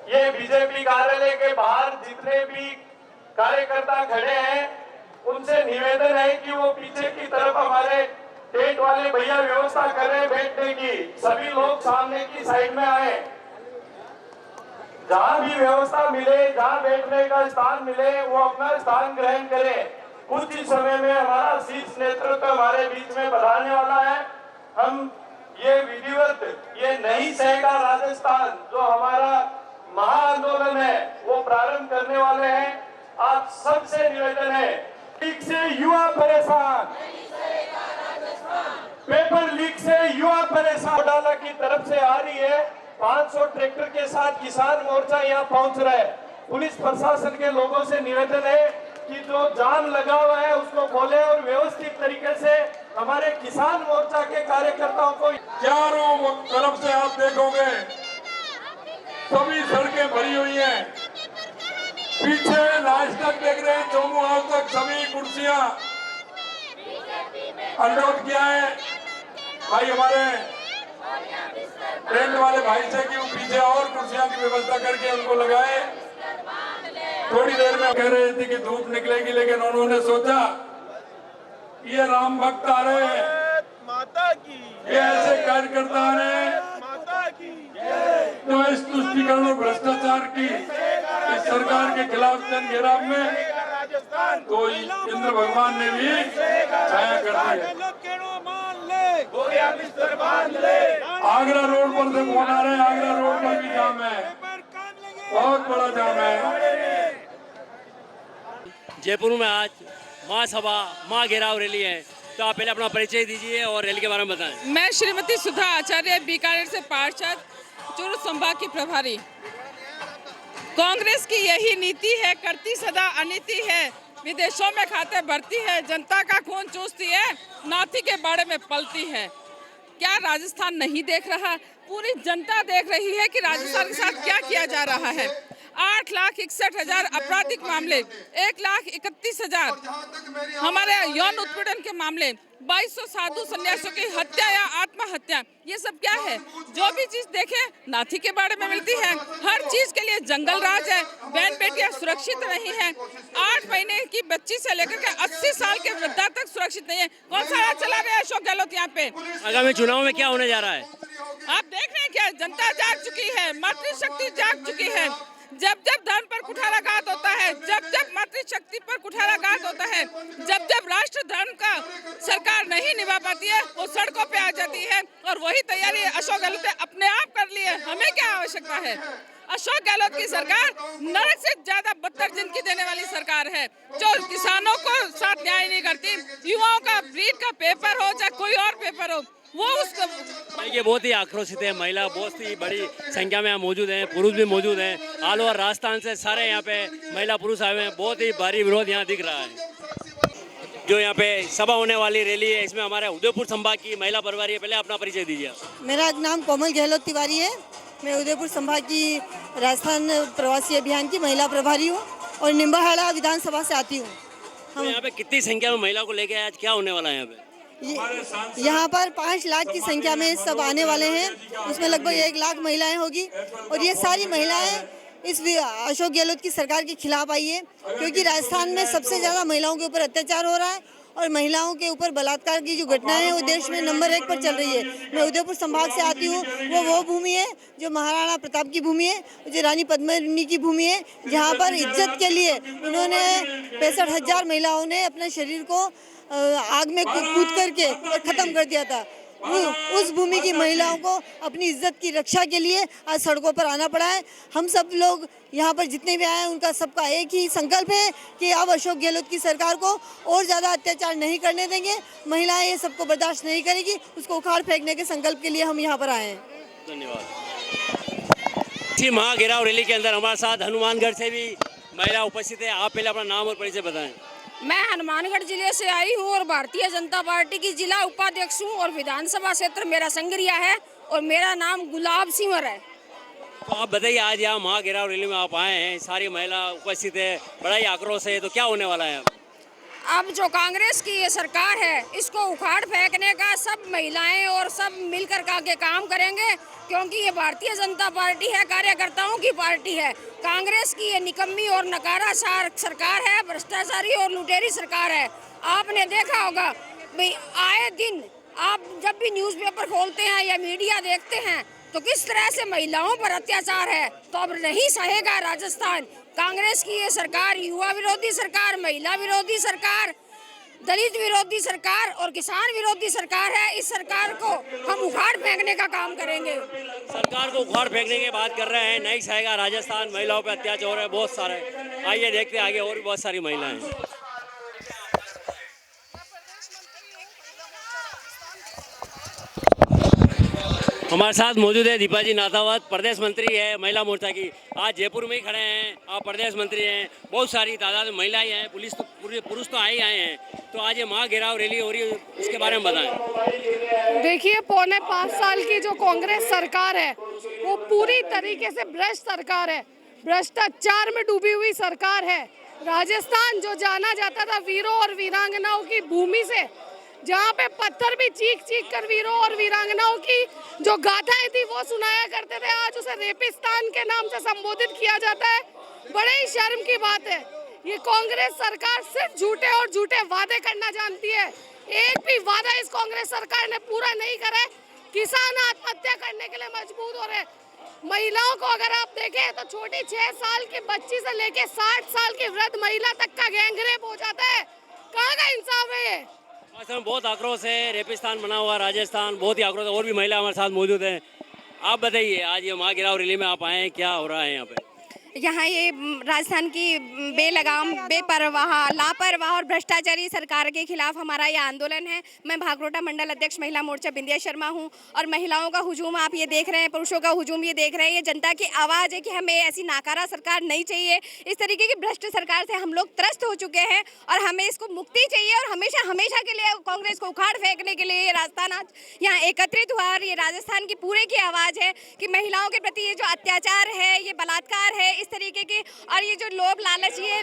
ये बीजेपी कार्यालय के बाहर जितने भी कार्यकर्ता खड़े हैं उनसे निवेदन है कि वो पीछे की तरफ हमारे टेंट वाले भैया व्यवस्था कर रहे हैं बैठने की। सभी लोग सामने की साइड में आए। जहां भी व्यवस्था मिले, जहां बैठने का स्थान मिले, वो अपना स्थान ग्रहण करें। कुछ ही समय में हमारा शीर्ष नेतृत्व हमारे बीच में बढ़ाने वाला है। हम ये विधिवत ये नहीं सहेगा राजस्थान जो हमारा महाआंदोलन है वो प्रारंभ करने वाले हैं। आप सबसे निवेदन है, लीक से युवा परेशान, पेपर लीक से युवा परेशान। घोटाला की तरफ से आ रही है। 500 ट्रैक्टर के साथ किसान मोर्चा यहाँ पहुंच रहा है। पुलिस प्रशासन के लोगों से निवेदन है कि जो जाम लगा हुआ है उसको खोले और व्यवस्थित तरीके से हमारे किसान मोर्चा के कार्यकर्ताओं को चारों तरफ से आप देखोगे सभी सड़कें भरी हुई हैं। पीछे लास्ट तक देख रहे हैं, चौमू हाउस तक सभी कुर्सियां अनुरोध किया है भाई हमारे ट्रेन वाले भाई से कि वो पीछे और कुर्सियां की व्यवस्था करके उनको लगाए। थोड़ी देर में कह रहे थे कि धूप निकलेगी, लेकिन उन्होंने सोचा ये राम भक्त आ रहे हैं, माता की ये ऐसे कार्यकर्ता आ रहे हैं माता की तो इस तुष्टिकरण और भ्रष्टाचार की इस सरकार के खिलाफ जन घेराव में राजस्थान तो इंद्र भगवान ने भी छाया कर दी। आगरा रोड पर से फोन आ रहे हैं, आगरा रोड पर भी जाम है, बहुत बड़ा जाम है। जयपुर में आज महासभा महाघेराव रैली है, तो आप पहले अपना परिचय दीजिए और रैली के बारे में बताएं। मैं श्रीमती सुधा आचार्य, बीकानेर से पार्षद, चूरू संभाग की प्रभारी। कांग्रेस की यही नीति है, करती सदा अनीति है, विदेशों में खाते भरती है, जनता का खून चूसती है, नाथी के बाड़े में पलती है। क्या राजस्थान नहीं देख रहा? पूरी जनता देख रही है कि राजस्थान के साथ क्या किया जा रहा है। 8,61,000 आपराधिक मामले, 1,31,000 हमारे यौन उत्पीड़न के मामले, 2200 साधु सन्यासियों की हत्या या आत्महत्या, ये सब क्या है? जो भी चीज देखे नाथी के बारे में मिलती है। हर चीज के लिए जंगल राज है, बहन बेटियां सुरक्षित नहीं है। 8 महीने की बच्ची से लेकर के 80 साल के वृद्धा तक सुरक्षित नहीं है। कौन सा राज चला रहे हैं अशोक गहलोत यहाँ पे? आगामी चुनाव में क्या होने जा रहा है? आप देख रहे हैं क्या? जनता जाग चुकी है, मातृशक्ति जाग चुकी है। जब जब धर्म पर कुठाराघात होता है, जब जब मातृशक्ति पर कुठाराघात होता है, जब जब राष्ट्र धर्म का सरकार नहीं निभा पाती है, वो सड़कों पे आ जाती है। और वही तैयारी अशोक गहलोत ने अपने आप कर ली है। हमें क्या आवश्यकता है? अशोक गहलोत की सरकार नरक से ज्यादा बदतर जिंदगी देने वाली सरकार है, जो किसानों को साथ न्याय नहीं करती। युवाओं का ब्रीड का पेपर हो चाहे कोई और पेपर हो, वो उसको ये बहुत ही आक्रोशित है। महिला बहुत ही बड़ी संख्या में यहाँ मौजूद हैं, पुरुष भी मौजूद हैं। ऑल ओवर राजस्थान से सारे यहाँ पे महिला पुरुष आए हुए हैं। बहुत ही भारी विरोध यहाँ दिख रहा है। जो यहाँ पे सभा होने वाली रैली है, इसमें हमारे उदयपुर संभाग की महिला प्रभारी है। पहले अपना परिचय दीजिए। मेरा नाम कोमल गहलोत तिवारी है। मैं उदयपुर संभाग की राजस्थान प्रवासी अभियान की महिला प्रभारी हूँ और निम्बाहाड़ा विधानसभा से आती हूँ। तो यहाँ पे कितनी संख्या में महिला को लेके आज क्या होने वाला है यहाँ पे? यहाँ पर 5 लाख की संख्या में सब आने वाले हैं। उसमें लगभग 1 लाख महिलाएं होगी और ये सारी महिलाएं इस अशोक गहलोत की सरकार के खिलाफ आई है, क्योंकि राजस्थान में सबसे ज़्यादा महिलाओं के ऊपर अत्याचार हो रहा है और महिलाओं के ऊपर बलात्कार की जो घटनाएं हैं वो देश में नंबर 1 पर चल रही है। मैं उदयपुर संभाग से आती हूँ। वो भूमि है जो महाराणा प्रताप की भूमि है, जो रानी पद्मिनी की भूमि है, जहाँ पर इज्जत के लिए इन्होंने 65,000 महिलाओं ने अपने शरीर को आग में कूद करके ख़त्म कर दिया था। उस भूमि की महिलाओं को अपनी इज्जत की रक्षा के लिए आज सड़कों पर आना पड़ा है। हम सब लोग यहाँ पर जितने भी आए हैं उनका सबका एक ही संकल्प है कि अब अशोक गहलोत की सरकार को और ज़्यादा अत्याचार नहीं करने देंगे। महिलाएं ये सबको बर्दाश्त नहीं करेगी, उसको उखाड़ फेंकने के संकल्प के लिए हम यहाँ पर आए हैं। धन्यवाद। इसी महाघेराव रैली के अंदर हमारे साथ हनुमानगढ़ से भी महिला उपस्थित है। आप पहले अपना नाम और परिचय बताएं। मैं हनुमानगढ़ जिले से आई हूँ और भारतीय जनता पार्टी की जिला उपाध्यक्ष हूँ और विधानसभा क्षेत्र मेरा संगरिया है और मेरा नाम गुलाब सिंवर है। तो आप बताइए, आज यहाँ महाघेराव रैली में आप आए हैं, सारी महिला उपस्थित है, बड़ा ही आक्रोश है, तो क्या होने वाला है? अब जो कांग्रेस की ये सरकार है इसको उखाड़ फेंकने का सब महिलाएं और सब मिलकर के काम करेंगे, क्योंकि ये भारतीय जनता पार्टी है, कार्यकर्ताओं की पार्टी है। कांग्रेस की ये निकम्मी और नकारा सरकार है, भ्रष्टाचारी और लुटेरी सरकार है। आपने देखा होगा भाई, आए दिन आप जब भी न्यूज़पेपर खोलते हैं या मीडिया देखते हैं तो किस तरह से महिलाओं पर अत्याचार है। तो अब नहीं सहेगा राजस्थान। कांग्रेस की ये सरकार युवा विरोधी सरकार, महिला विरोधी सरकार, दलित विरोधी सरकार और किसान विरोधी सरकार है। इस सरकार को हम उखाड़ फेंकने का काम करेंगे। सरकार को उखाड़ फेंकने की बात कर रहे हैं, नहीं सहेगा राजस्थान, महिलाओं पर अत्याचार हो रहे हैं बहुत सारे। आइए देखते हैं आगे और भी बहुत सारी महिलाएं। हमारे साथ मौजूद है दीपा जी नाथावत, प्रदेश मंत्री है महिला मोर्चा की। आज जयपुर में ही खड़े हैं, आप प्रदेश मंत्री हैं, बहुत सारी तादाद में महिलाएं हैं, पुरुष तो आए हैं। तो आज ये महाघेराव रैली हो रही है, उसके बारे में बताएं। देखिए, 5.25 साल की जो कांग्रेस सरकार है वो पूरी तरीके से भ्रष्ट सरकार है, भ्रष्टाचार में डूबी हुई सरकार है। राजस्थान जो जाना जाता था वीरों और वीरांगनाओं की भूमि से, जहाँ पे पत्थर भी चीख चीख कर वीरों और वीरांगनाओं की जो गाथाएं थी वो सुनाया करते थे, आज उसे रेपिस्तान के नाम से संबोधित किया जाता है। बड़े ही शर्म की बात है। ये कांग्रेस सरकार सिर्फ झूठे और झूठे वादे करना जानती है। एक भी वादा इस कांग्रेस सरकार ने पूरा नहीं करा है। किसान आत्महत्या करने के लिए मजबूर हो रहे। महिलाओं को अगर आप देखें तो छोटी 6 साल की बच्ची से लेके 60 साल की वृद्ध महिला तक का गैंगरेप हो जाता है। कहाँ का इंसाफ है ये? असम बहुत आक्रोश है, रेपिस्तान बना हुआ राजस्थान, बहुत ही आक्रोश है। और भी महिला हमारे साथ मौजूद हैं। आप बताइए, आज ये महाघेराव रैली में आप आए हैं, क्या हो रहा है यहाँ पे? यहाँ ये राजस्थान की बेलगाम, बेपरवाह, लापरवाह और भ्रष्टाचारी सरकार के खिलाफ हमारा ये आंदोलन है। मैं भागरोटा मंडल अध्यक्ष महिला मोर्चा बिंदिया शर्मा हूँ और महिलाओं का हुजूम आप ये देख रहे हैं, पुरुषों का हुजूम ये देख रहे हैं। ये जनता की आवाज़ है कि हमें ऐसी नाकारा सरकार नहीं चाहिए। इस तरीके की भ्रष्ट सरकार से हम लोग त्रस्त हो चुके हैं और हमें इसको मुक्ति चाहिए और हमेशा हमेशा के लिए कांग्रेस को उखाड़ फेंकने के लिए ये राजस्थान आज यहाँ एकत्रित हुआ। और ये राजस्थान की पूरे की आवाज़ है कि महिलाओं के प्रति ये जो अत्याचार है, ये बलात्कार है, इस तरीके की, और ये जो लोभ लालच, ये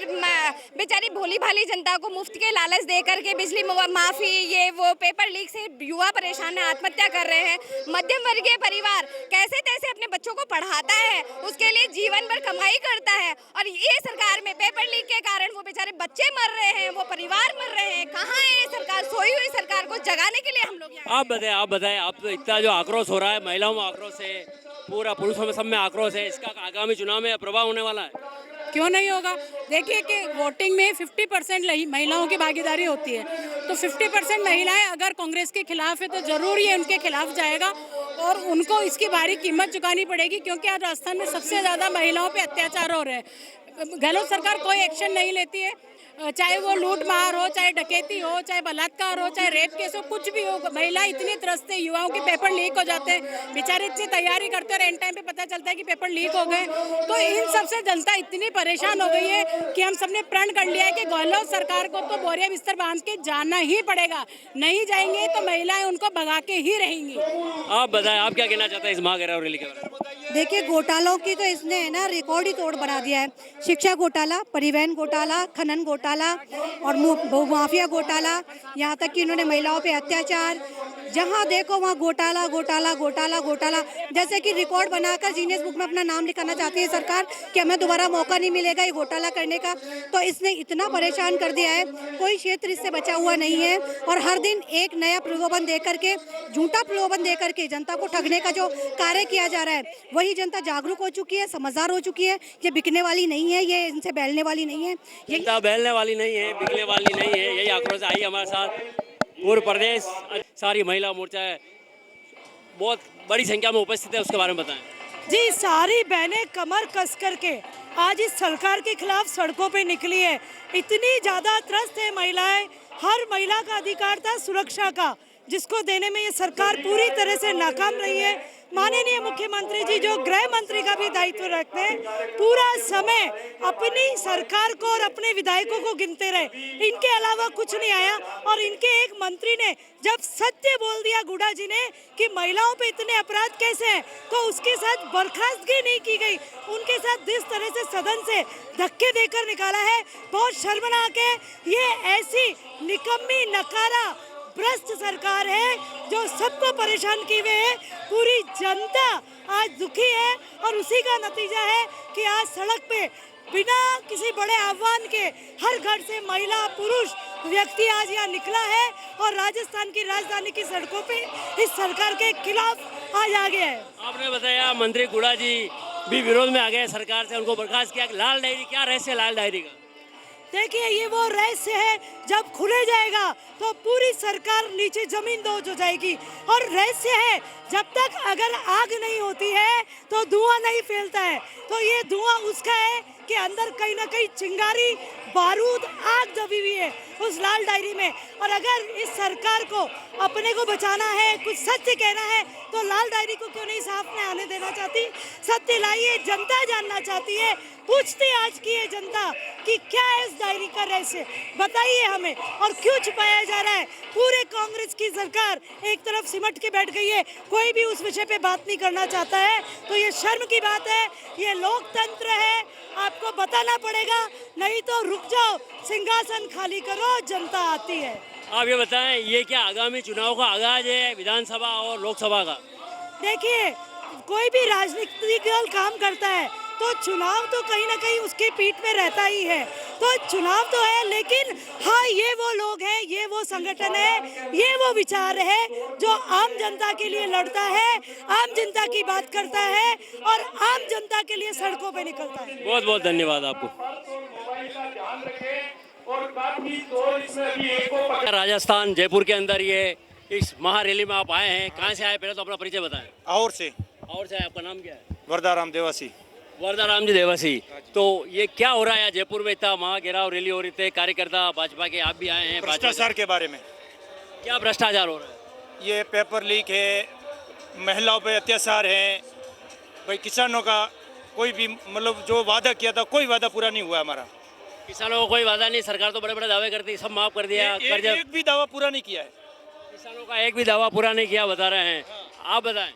बेचारी भोली भाली जनता को मुफ्त के लालच दे करके बिजली माफी, ये वो पेपर लीक से युवा परेशान है, आत्महत्या कर रहे हैं। मध्यम वर्गीय परिवार कैसे तैसे अपने बच्चों को पढ़ाता है, उसके लिए जीवन भर कमाई करता है, और ये सरकार में पेपर लीक के कारण वो बेचारे बच्चे मर रहे हैं, वो परिवार मर रहे हैं। कहाँ है ये सरकार? सोई हुई सरकार को जगाने के लिए हम लोग यहाँ। आप बताएं, आप तो इतना जो आक्रोश हो रहा है, महिलाओं में आक्रोश है, पूरा पुरुषों में सब में आक्रोश है, इसका आगामी चुनाव में प्रभाव होने वाला है? क्यों नहीं होगा? देखिए कि वोटिंग में 50% महिलाओं की भागीदारी होती है, तो 50% महिलाएं अगर कांग्रेस के खिलाफ है तो जरूर ये उनके खिलाफ जाएगा और उनको इसकी भारी कीमत चुकानी पड़ेगी, क्योंकि आज राजस्थान में सबसे ज़्यादा महिलाओं पे अत्याचार हो रहे हैं। गहलोत सरकार कोई एक्शन नहीं लेती है, चाहे वो लूट मार हो, चाहे डकैती हो, चाहे बलात्कार हो, चाहे रेप केस हो, कुछ भी हो। महिला इतनी त्रस्त है, युवाओं के पेपर लीक हो जाते हैं, बेचारे इतनी तैयारी करते हैं और एंड टाइम पे पता चलता है कि पेपर लीक हो गए। तो इन सबसे जनता इतनी परेशान हो गई है कि हम सबने प्रण कर लिया है कि गहलोत सरकार को तो बोरिया बिस्तर बांध के जाना ही पड़ेगा। नहीं जाएंगे तो महिलाएं उनको भगा के ही रहेंगी। आप बताएं, आप क्या कहना चाहते हैं इस महाघेराव रैली के बारे में? देखिए, घोटालों की तो इसने है ना रिकॉर्ड ही तोड़ बना दिया है। शिक्षा घोटाला, परिवहन घोटाला, खनन घोटाला और माफिया घोटाला, यहाँ तक कि इन्होंने महिलाओं पे अत्याचार, जहाँ देखो वहाँ घोटाला घोटाला घोटाला घोटाला। जैसे कि रिकॉर्ड बनाकर जीनियस बुक में अपना नाम लिखाना चाहती है सरकार कि हमें दोबारा मौका नहीं मिलेगा ये घोटाला करने का। तो इसने इतना परेशान कर दिया है, कोई क्षेत्र इससे बचा हुआ नहीं है। और हर दिन एक नया प्रलोभन दे करके, झूठा प्रलोभन दे करके जनता को ठगने का जो कार्य किया जा रहा है, वही जनता जागरूक हो चुकी है, समझदार हो चुकी है। ये बिकने वाली नहीं है, ये इनसे बैलने वाली नहीं है, जनता बैलने वाली नहीं है, बिकने वाली नहीं है। यही आक्रोश आई हमारे साथ पूर्व प्रदेश सारी महिला मोर्चा बहुत बड़ी संख्या में उपस्थित है, उसके बारे में बताएं। जी, सारी बहनें कमर कस करके आज इस सरकार के खिलाफ सड़कों पे निकली है। इतनी ज़्यादा त्रस्त है महिलाएं, हर महिला का अधिकार था सुरक्षा का, जिसको देने में ये सरकार पूरी तरह से नाकाम रही है। माननीय मुख्यमंत्री जी जो गृह मंत्री का भी दायित्व रखते हैं, पूरा समय अपनी सरकार को और अपने विधायकों को गिनते रहे, इनके अलावा कुछ नहीं आया। और इनके एक मंत्री ने जब सत्य बोल दिया गुडा जी ने कि महिलाओं पे इतने अपराध कैसे हैं, तो उसके साथ बर्खास्तगी नहीं की गई। उनके साथ जिस तरह से सदन से धक्के देकर निकाला है, बहुत शर्मनाक है। ये ऐसी निकम्मी नकारा भ्रष्ट सरकार है जो सबको परेशान किए हुए है। पूरी जनता आज दुखी है और उसी का नतीजा है कि आज सड़क पे बिना किसी बड़े आह्वान के हर घर से महिला पुरुष व्यक्ति आज यहाँ निकला है और राजस्थान की राजधानी की सड़कों पे इस सरकार के खिलाफ आज आ गया है। आपने बताया मंत्री गुडा जी भी विरोध में आ गए सरकार से, उनको बर्खास्त किया। लाल डायरी, क्या रहस्य है लाल डायरी का? देखिए, ये वो रहस्य है, जब खुले जाएगा तो पूरी सरकार नीचे जमीन दोज हो जाएगी। और रहस्य है, जब तक अगर आग नहीं होती है तो धुआं नहीं फैलता है। तो ये धुआं उसका है कि अंदर कहीं ना कहीं चिंगारी, बारूद, आग दबी हुई है उस लाल डायरी में। और अगर इस सरकार को अपने को बचाना है, कुछ सत्य कहना है, तो लाल डायरी को क्यों नहीं साफ में आने देना चाहती? सत्य लाइए, जनता जानना चाहती है। पूछती आज की ये जनता कि क्या है इस डायरी का रहस्य, बताइए हमें, और क्यों छुपाया जा रहा है? पूरे कांग्रेस की सरकार एक तरफ सिमट के बैठ गई है, कोई भी उस विषय पे बात नहीं करना चाहता है। तो ये शर्म की बात है, ये लोकतंत्र है, आपको बताना पड़ेगा, नहीं तो रुक जाओ, सिंहासन खाली करो, जनता आती है। आप ये बताएं, ये क्या आगामी चुनाव का आगाज है विधानसभा और लोकसभा का? देखिए, कोई भी राजनीतिक दल काम करता है तो चुनाव तो कहीं ना कहीं उसके पीठ में रहता ही है। तो चुनाव तो है, लेकिन हाँ, ये वो लोग हैं, ये वो संगठन है, ये वो विचार है जो आम जनता के लिए लड़ता है, आम जनता की बात करता है और आम जनता के लिए सड़कों पे निकलता है। बहुत बहुत धन्यवाद आपको। राजस्थान जयपुर के अंदर ये इस महारैली में आप आए हैं, कहाँ से आए? पहले तो अपना परिचय बताएं। और से आपका नाम क्या है? वरदाराम देवासी। वरदाराम जी देवासी। तो ये क्या हो रहा है जयपुर में? इतना महाघेराव रैली हो रही थी, कार्यकर्ता भाजपा के, आप भी आए हैं। भ्रष्टाचार के बारे में। क्या भ्रष्टाचार हो रहा है? ये पेपर लीक है, महिलाओं पे अत्याचार है, भाई किसानों का कोई भी मतलब जो वादा किया था कोई वादा पूरा नहीं हुआ हमारा। किसानों को कोई वादा नहीं, सरकार तो बड़े बड़े दावे करती, सब माफ कर दिया। एक भी दावा पूरा नहीं किया है, किसानों का एक भी दावा पूरा नहीं किया बता रहे हैं। आप बताएं।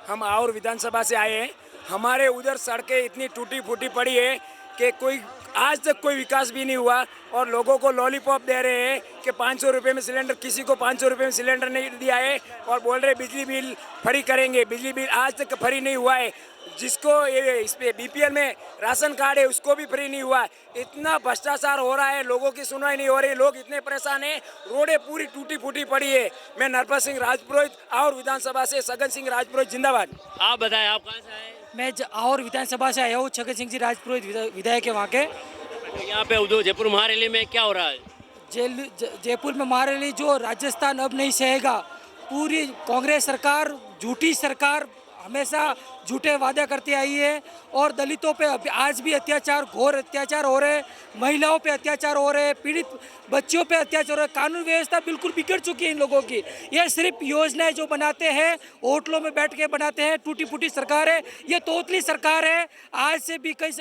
हम और विधानसभा से आए हैं, हमारे उधर सड़कें इतनी टूटी फूटी पड़ी है कि कोई आज तक कोई विकास भी नहीं हुआ। और लोगों को लॉलीपॉप दे रहे हैं कि 500 रुपये में सिलेंडर, किसी को 500 रुपये में सिलेंडर नहीं दिया है और बोल रहे बिजली बिल फ्री करेंगे। बिजली बिल आज तक फ्री नहीं हुआ है। जिसको ये इस पे बीपीएल में राशन कार्ड है उसको भी फ्री नहीं हुआ है। इतना भ्रष्टाचार हो रहा है, लोगों की सुनवाई नहीं हो रही, लोग इतने परेशान हैं, रोडें पूरी टूटी फूटी पड़ी है। मैं नरपत सिंह राजपुरोहित और विधानसभा से सगन सिंह राजपुरोहित जिंदाबाद। आप बताएं, आप कहाँ से आए? मैं और विधानसभा से आया हूँ, छगन सिंह जी राजपुरोहित विधायक है वहाँ के। यहाँ पे उधर जयपुर महारैली में क्या हो रहा है? जयपुर में महारैली जो राजस्थान अब नहीं सहेगा। पूरी कांग्रेस सरकार, झूठी सरकार, हमेशा झूठे वादे करती आई है और दलितों पे आज भी अत्याचार, घोर अत्याचार हो रहे, महिलाओं पे अत्याचार हो रहे, पीड़ित बच्चों पे अत्याचार हो रहे, कानून व्यवस्था बिल्कुल बिगड़ चुकी है इन लोगों की। ये सिर्फ योजनाएं जो बनाते हैं, होटलों में बैठ के बनाते हैं, टूटी फूटी सरकार है, ये तोतली सरकार है। आज से भी कई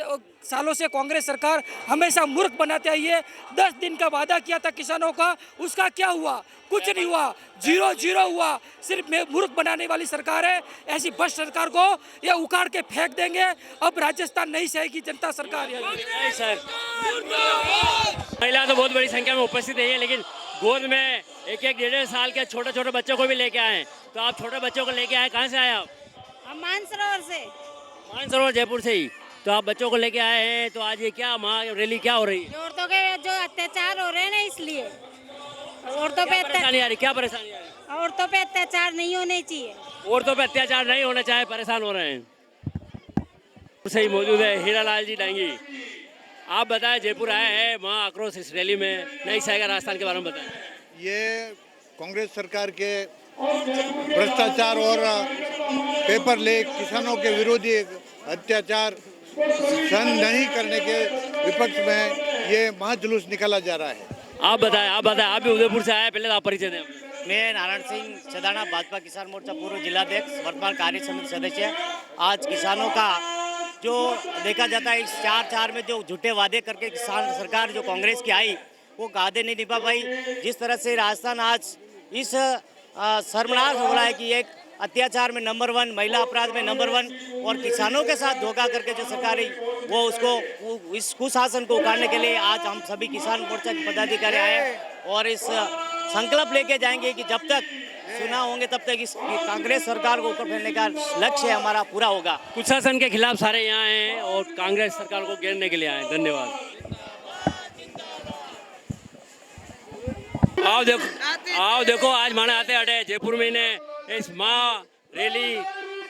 सालों से कांग्रेस सरकार हमेशा मूर्ख बनाते आई है। 10 दिन का वादा किया था किसानों का, उसका क्या हुआ? कुछ नहीं हुआ, 0-0 हुआ। सिर्फ मूर्ख बनाने वाली सरकार है। ऐसी भ्रष्ट सरकार को ये उखाड़ के फेंक देंगे। अब राजस्थान नहीं सहेगी जनता सरकार। सर, महिला तो बहुत बड़ी संख्या में उपस्थित है, लेकिन गोद में 1-1 साल के छोटे छोटे बच्चों को भी लेके आए। तो आप छोटे बच्चों को लेके आए, कहाँ से आए आप? हम मानसरोवर से। मानसरोवर जयपुर से ही। तो आप बच्चों को लेके आए हैं, तो आज ये क्या रैली क्या हो रही है? औरतों के जो अत्याचार हो रहे हैं ना, इसलिए औरतों पे परेशानी आ रही, क्या परेशानी आ रही? औरतों पे अत्याचार नहीं होने चाहिए। औरतों पे अत्याचार नहीं होना चाहिए, परेशान हो रहे हैं। सही मौजूद है हीरालाल जी डांगी। आप बताएं, जयपुर आए हैं, वहाँ आक्रोश इस रैली में नहीं सहेगा राजस्थान के बारे में बताएं। ये कांग्रेस सरकार के भ्रष्टाचार और पेपर लीक, किसानों के विरोधी अत्याचार सहन नहीं करने के विपक्ष में ये महाजुलूस निकाला जा रहा है। आप बताएं आप भी उदयपुर से आए, पहले तो आप परिचय दें। मैं नारायण सिंह सदाना, भाजपा किसान मोर्चा पूर्व जिलाध्यक्ष, वर्तमान कार्य समिति सदस्य। आज किसानों का जो देखा जाता है, इस 4-4 में जो झूठे वादे करके किसान सरकार जो कांग्रेस की आई वो वादे नहीं निभा पाई। जिस तरह से राजस्थान आज इस शर्मनाक हो रहा है कि एक अत्याचार में नंबर 1, महिला अपराध में नंबर 1 और किसानों के साथ धोखा करके जो सरकार वो उसको इस कुशासन को उखाड़ने के लिए आज हम सभी किसान मोर्चा के पदाधिकारी आए और इस संकल्प लेके जाएंगे कि जब तक चुनाव होंगे तब तक इस कांग्रेस सरकार को ऊपर फैलने का लक्ष्य हमारा पूरा होगा। कुशासन के खिलाफ सारे यहाँ हैं और कांग्रेस सरकार को घेरने के लिए आए। धन्यवाद। आओ देखो आज माने आते अटे जयपुर में ने इस माँ रैली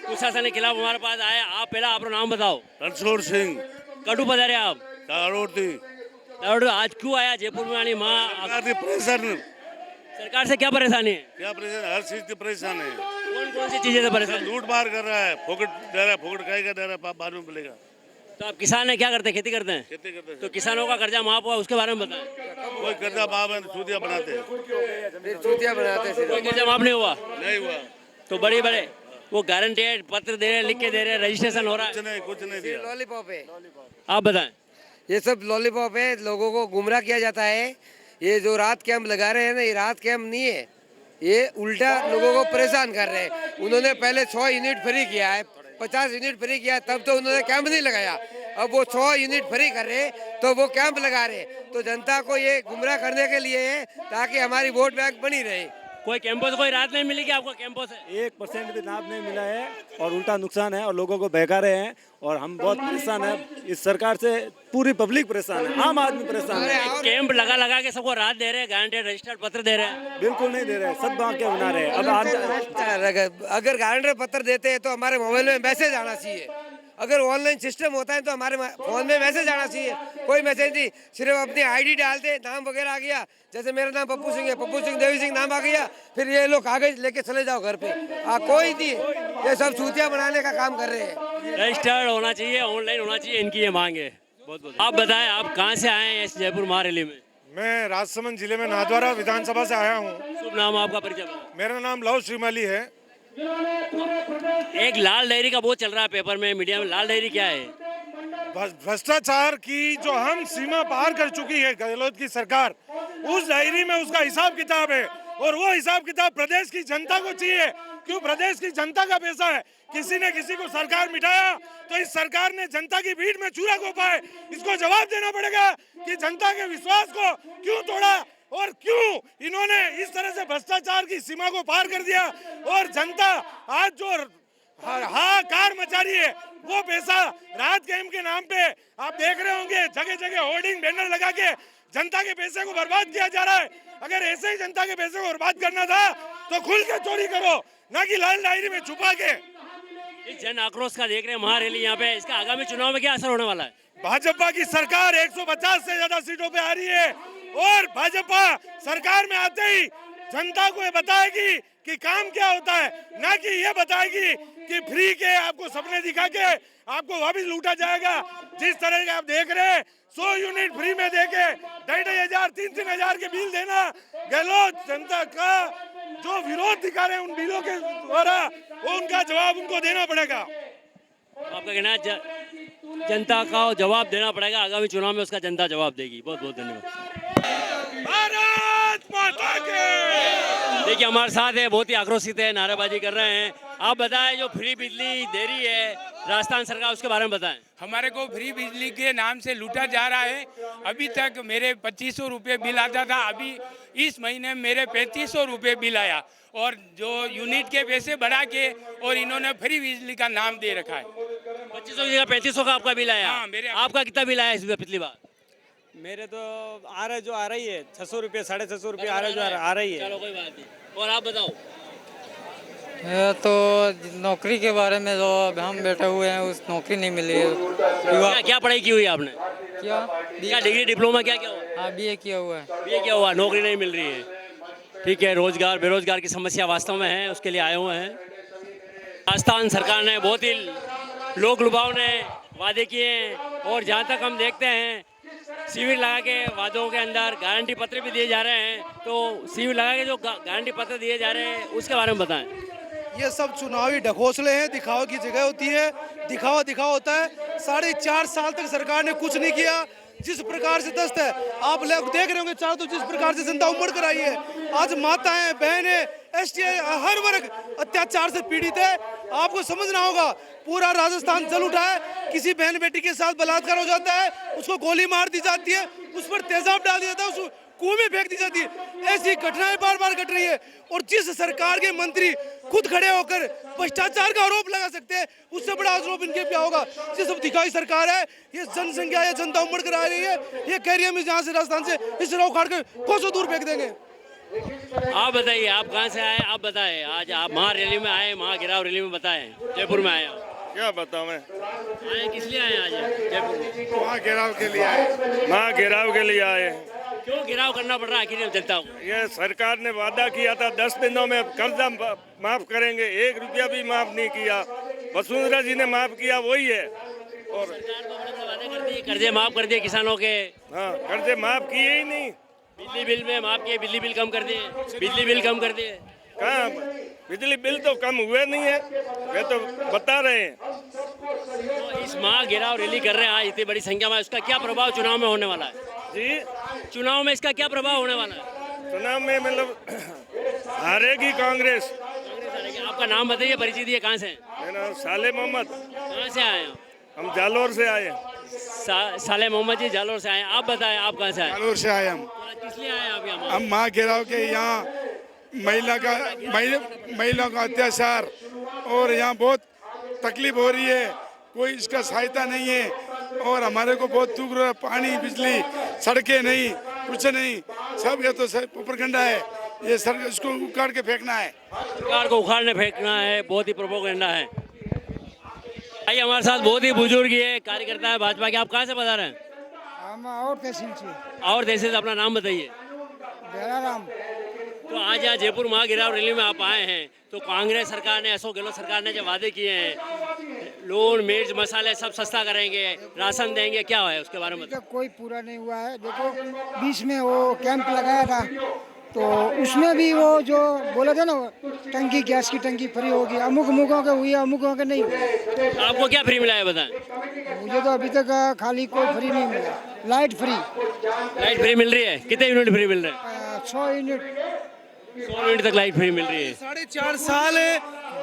कुशासन के खिलाफ हमारे पास आए। आप पहला अपना नाम बताओ। रणछोड़ सिंह। कटु पधारे आप? आज क्यों आया जयपुर में आनी माँ? सरकार से क्या परेशानी है? क्या परेशानी? हर चीज की परेशानी है। कौन सी चीजें से परेशान? लूट मार कर रहा है, फोकट दे रहा है, फोकट खाएगा दे रहा है, बाद में मिलेगा। तो आप किसान है, क्या करते हैं? खेती करते हैं। खेती करते हैं। तो किसानों का कर्जा माफ हुआ, उसके बारे में बताएं। कोई कर्जा माफ है, चूतिया बनाते हैं। कोई कर्जा माफ नहीं हुआ? नहीं हुआ। तो बड़े वो गारंटेड पत्र दे रहे, लिख के दे रहे, रजिस्ट्रेशन हो रहा है? कुछ नहीं दिया। लॉलीपॉप है। आप बताएं। ये सब लॉलीपॉप है, लोगों को गुमराह किया जाता है। ये जो रात कैंप लगा रहे हैं ना, ये रात कैंप नहीं है, ये उल्टा लोगों को परेशान कर रहे हैं। उन्होंने पहले 6 यूनिट फ्री किया है, 50 यूनिट फ्री किया, तब तो उन्होंने कैंप नहीं लगाया। अब वो 6 यूनिट फ्री कर रहे तो वो कैंप लगा रहे, तो जनता को ये गुमराह करने के लिए है ताकि हमारी वोट बैंक बनी रहे। कोई कैंपों से कोई राहत नहीं मिली क्या आपको? कैंपों से 1% भी लाभ नहीं मिला है और उल्टा नुकसान है और लोगों को बहका रहे हैं और हम बहुत परेशान हैं इस सरकार से। पूरी पब्लिक परेशान है, आम आदमी परेशान है। कैंप लगा के सबको राहत दे रहे हैं, गारंटेड रजिस्टर्ड पत्र दे रहे हैं? बिल्कुल नहीं दे रहे, सब बांके बना रहे हैं। अब अगर गारंटेड पत्र देते हैं तो हमारे मोबाइल में मैसेज आना चाहिए। अगर ऑनलाइन सिस्टम होता है तो हमारे फोन में मैसेज आना चाहिए। कोई मैसेज नहीं, सिर्फ अपनी आईडी डालते, नाम वगैरह आ गया, जैसे मेरा नाम पप्पू सिंह है, पप्पू सिंह देवी सिंह नाम आ गया, फिर ये लोग कागज लेके चले जाओ घर पे। कोई नहीं, ये सब चूतिया बनाने का काम कर रहे हैं। रजिस्टर्ड होना चाहिए, ऑनलाइन होना चाहिए, इनकी ये मांग है। बहुत आप बताएं, आप कहाँ से आए हैं इस जयपुर महारैली में? मैं राजसमंद जिले में नाथद्वारा विधानसभा से आया हूँ। शुभ नाम आपका, परिचय? मेरा नाम लव श्रीमाली है। एक लाल डायरी का बहुत चल रहा है पेपर में, मीडिया में। लाल डायरी क्या है? भ्रष्टाचार की जो हम सीमा पार कर चुकी है गहलोत की सरकार, उस डायरी में उसका हिसाब किताब है और वो हिसाब किताब प्रदेश की जनता को चाहिए। क्यों? प्रदेश की जनता का पैसा है। किसी ने किसी को सरकार मिटाया तो इस सरकार ने जनता की भीड़ में चूरा घोंपा है। इसको जवाब देना पड़ेगा कि जनता के विश्वास को क्यों तोड़ा और क्यों इन्होंने इस तरह से भ्रष्टाचार की सीमा को पार कर दिया। और जनता आज जो हाहाकार मचा रही है, वो पैसा राहत कैंप के नाम पे आप देख रहे होंगे, जगह जगह होर्डिंग बैनर लगा के जनता के पैसे को बर्बाद किया जा रहा है। अगर ऐसे ही जनता के पैसे को बर्बाद करना था तो खुल के चोरी करो, ना कि लाल डायरी में छुपा के। जन आक्रोश का देख रहे हैं महारैली यहाँ पे, इसका आगामी चुनाव में क्या असर होने वाला है? भाजपा की सरकार 150 से ज्यादा सीटों पे आ रही है और भाजपा सरकार में आते ही जनता को ये बताएगी कि काम क्या होता है, ना कि ये बताएगी कि फ्री के आपको सपने दिखा के आपको वापस लूटा जाएगा। जिस तरह के आप देख रहे हैं, 100 यूनिट फ्री में देके 2,500 3,000 हजार के बिल देना, गहलोत जनता का जो विरोध दिखा रहे हैं उन बिलों के द्वारा, वो उनका जवाब उनको देना पड़ेगा। आपका कहना है जनता का जवाब देना पड़ेगा, आगामी चुनाव में उसका जनता जवाब देगी। बहुत बहुत धन्यवाद। भारत माता की। देखिए हमारे साथ है, बहुत ही आक्रोशित है, नारेबाजी कर रहे हैं। आप बताएं, जो फ्री बिजली दे रही है राजस्थान सरकार, उसके बारे में बताएं। हमारे को फ्री बिजली के नाम से लूटा जा रहा है। अभी तक मेरे 2500 रुपये बिल आता था, अभी इस महीने मेरे 3500 रुपये बिल आया और जो यूनिट के पैसे बढ़ा के और इन्होंने फ्री बिजली का नाम दे रखा है। 2500 की जगह 3500 का आपका बिल आया? हाँ, मेरे। आपका कितना बिल आया इस पिछली बार? मेरे तो आ रही है 600 रुपये 650 रुपये आ रही है। चलो कोई बात नहीं। और आप बताओ। तो नौकरी के बारे में जो हम बैठे हुए हैं, उस नौकरी नहीं मिली है। क्या पढ़ाई की हुई है आपने? क्या डिग्री डिप्लोमा क्या हुआ? हाँ, BA किया हुआ है। BA किया हुआ, नौकरी नहीं मिल रही है। ठीक है, रोजगार बेरोजगार की समस्या वास्तव में है, उसके लिए आए हुए हैं। राजस्थान सरकार ने बहुत ही लोक लुभाव ने वादे किए हैं और जहाँ तक हम देखते हैं शिविर लगा के वादों के अंदर गारंटी पत्र भी दिए जा रहे हैं। तो शिविर लगा के जो गारंटी पत्र दिए जा रहे हैं उसके बारे में बताएं। ये सब चुनावी ढकोसले हैं, दिखावा की जगह होती है, दिखावा होता है। 4.5 साल तक सरकार ने कुछ नहीं किया। जिस प्रकार से दस्त है, आप लोग देख रहे होंगे चारों तो जिस प्रकार से जनता उमड़ कर आई है। आज माताएं, बहनें, एसटी हर वर्ग अत्याचार से पीड़ित है। आपको समझना होगा, पूरा राजस्थान जल उठा है। किसी बहन बेटी के साथ बलात्कार हो जाता है, उसको गोली मार दी जाती है, उस पर तेजाब डाल दिया जाता है, उसको कुएं में फेंक दी जाती है। ऐसी घटनाएं बार बार घट रही है। और जिस सरकार के मंत्री खुद खड़े होकर भ्रष्टाचार का आरोप लगा सकते हैं, उससे बड़ा आरोप इनके क्या होगा। ये सब दिखाई सरकार है। ये जनसंख्या या जनता उमड़ कर आ रही है। ये कह रही है जहाँ से राजस्थान से इस तरह उखाड़ कर कोसों दूर फेंक देंगे। आप बताइए, आप कहाँ से आए? आप बताएं, आज आप महा रैली में आए, महा घेराव रैली में बताएं, जयपुर में आए। क्या बताऊं मैं? आए किस लिए आए आज जयपुर? महा घेराव के लिए आए। महा घेराव के लिए आए। क्यों घेराव करना पड़ रहा है आखिर जनता को? ये सरकार ने वादा किया था 10 दिनों में कर्जा माफ करेंगे, 1 रुपया भी माफ नहीं किया। वसुंधरा जी ने माफ किया, वही है। और वादे कर दिए, कर्जे माफ कर दिए किसानों के। हाँ, कर्जे माफ किए ही नहीं। बिजली बिल में माफ किए, बिजली बिल कम कर दिए, बिजली बिल कम कर दिए। कहाँ बिजली बिल तो कम हुए नहीं है, वे तो बता रहे हैं। तो इस महा घेराव रैली कर रहे हैं आज इतनी बड़ी संख्या में, उसका क्या प्रभाव चुनाव में होने वाला है? जी, चुनाव में इसका क्या प्रभाव होने वाला है? चुनाव में मतलब हारेगी कांग्रेस। आपका नाम बताइए, परिचय दिए, कहाँ से? मेरा नाम साले मोहम्मद। कहाँ से आए? हम जालोर से आए। साले मोहम्मद जी जालोर से आए। आप बताएं, आप कहाँ से आए? जालोर से आए हम। किस लिए आए आप यहाँ? हम महा घेराव के यहाँ महिला का अत्याचार और यहाँ बहुत तकलीफ हो रही है, कोई इसका सहायता नहीं है और हमारे को बहुत दुख रहा है। पानी, बिजली, सड़कें नहीं, कुछ नहीं, सब ये तो प्रोपेगेंडा है। ये सर इसको उखाड़ के फेंकना है, सरकार को उखाड़ने फेंकना है, बहुत ही प्रोपेगेंडा है। भाई हमारे साथ बहुत ही बुजुर्ग है, कार्यकर्ता है भाजपा के। आप कहाँ से बता रहे हैं? हम और तहसील से। और तहसील से, अपना नाम बताइए। राम। तो आज यहाँ जयपुर महा घेराव रैली में आप आए हैं, तो कांग्रेस सरकार ने, अशोक गहलोत सरकार ने जो वादे किए हैं, लून, मिर्च, मसाले सब सस्ता करेंगे, राशन देंगे, क्या है उसके बारे में? कोई पूरा नहीं हुआ है। देखो, बीच में वो कैंप लगाया था, तो उसमें भी वो जो बोला था ना, टंकी, गैस की टंकी फ्री होगी, अमुक अमुकों के हुई, अमुकों के नहीं हुई। आपको क्या फ्री मिला है बताएं? मुझे तो अभी तक खाली कोई फ्री नहीं मिला। Light free. लाइट फ्री मिल रही है? कितने यूनिट फ्री मिल रहे हैं? 100 यूनिट। 100 यूनिट तक लाइट फ्री मिल रही है। 4.5 साल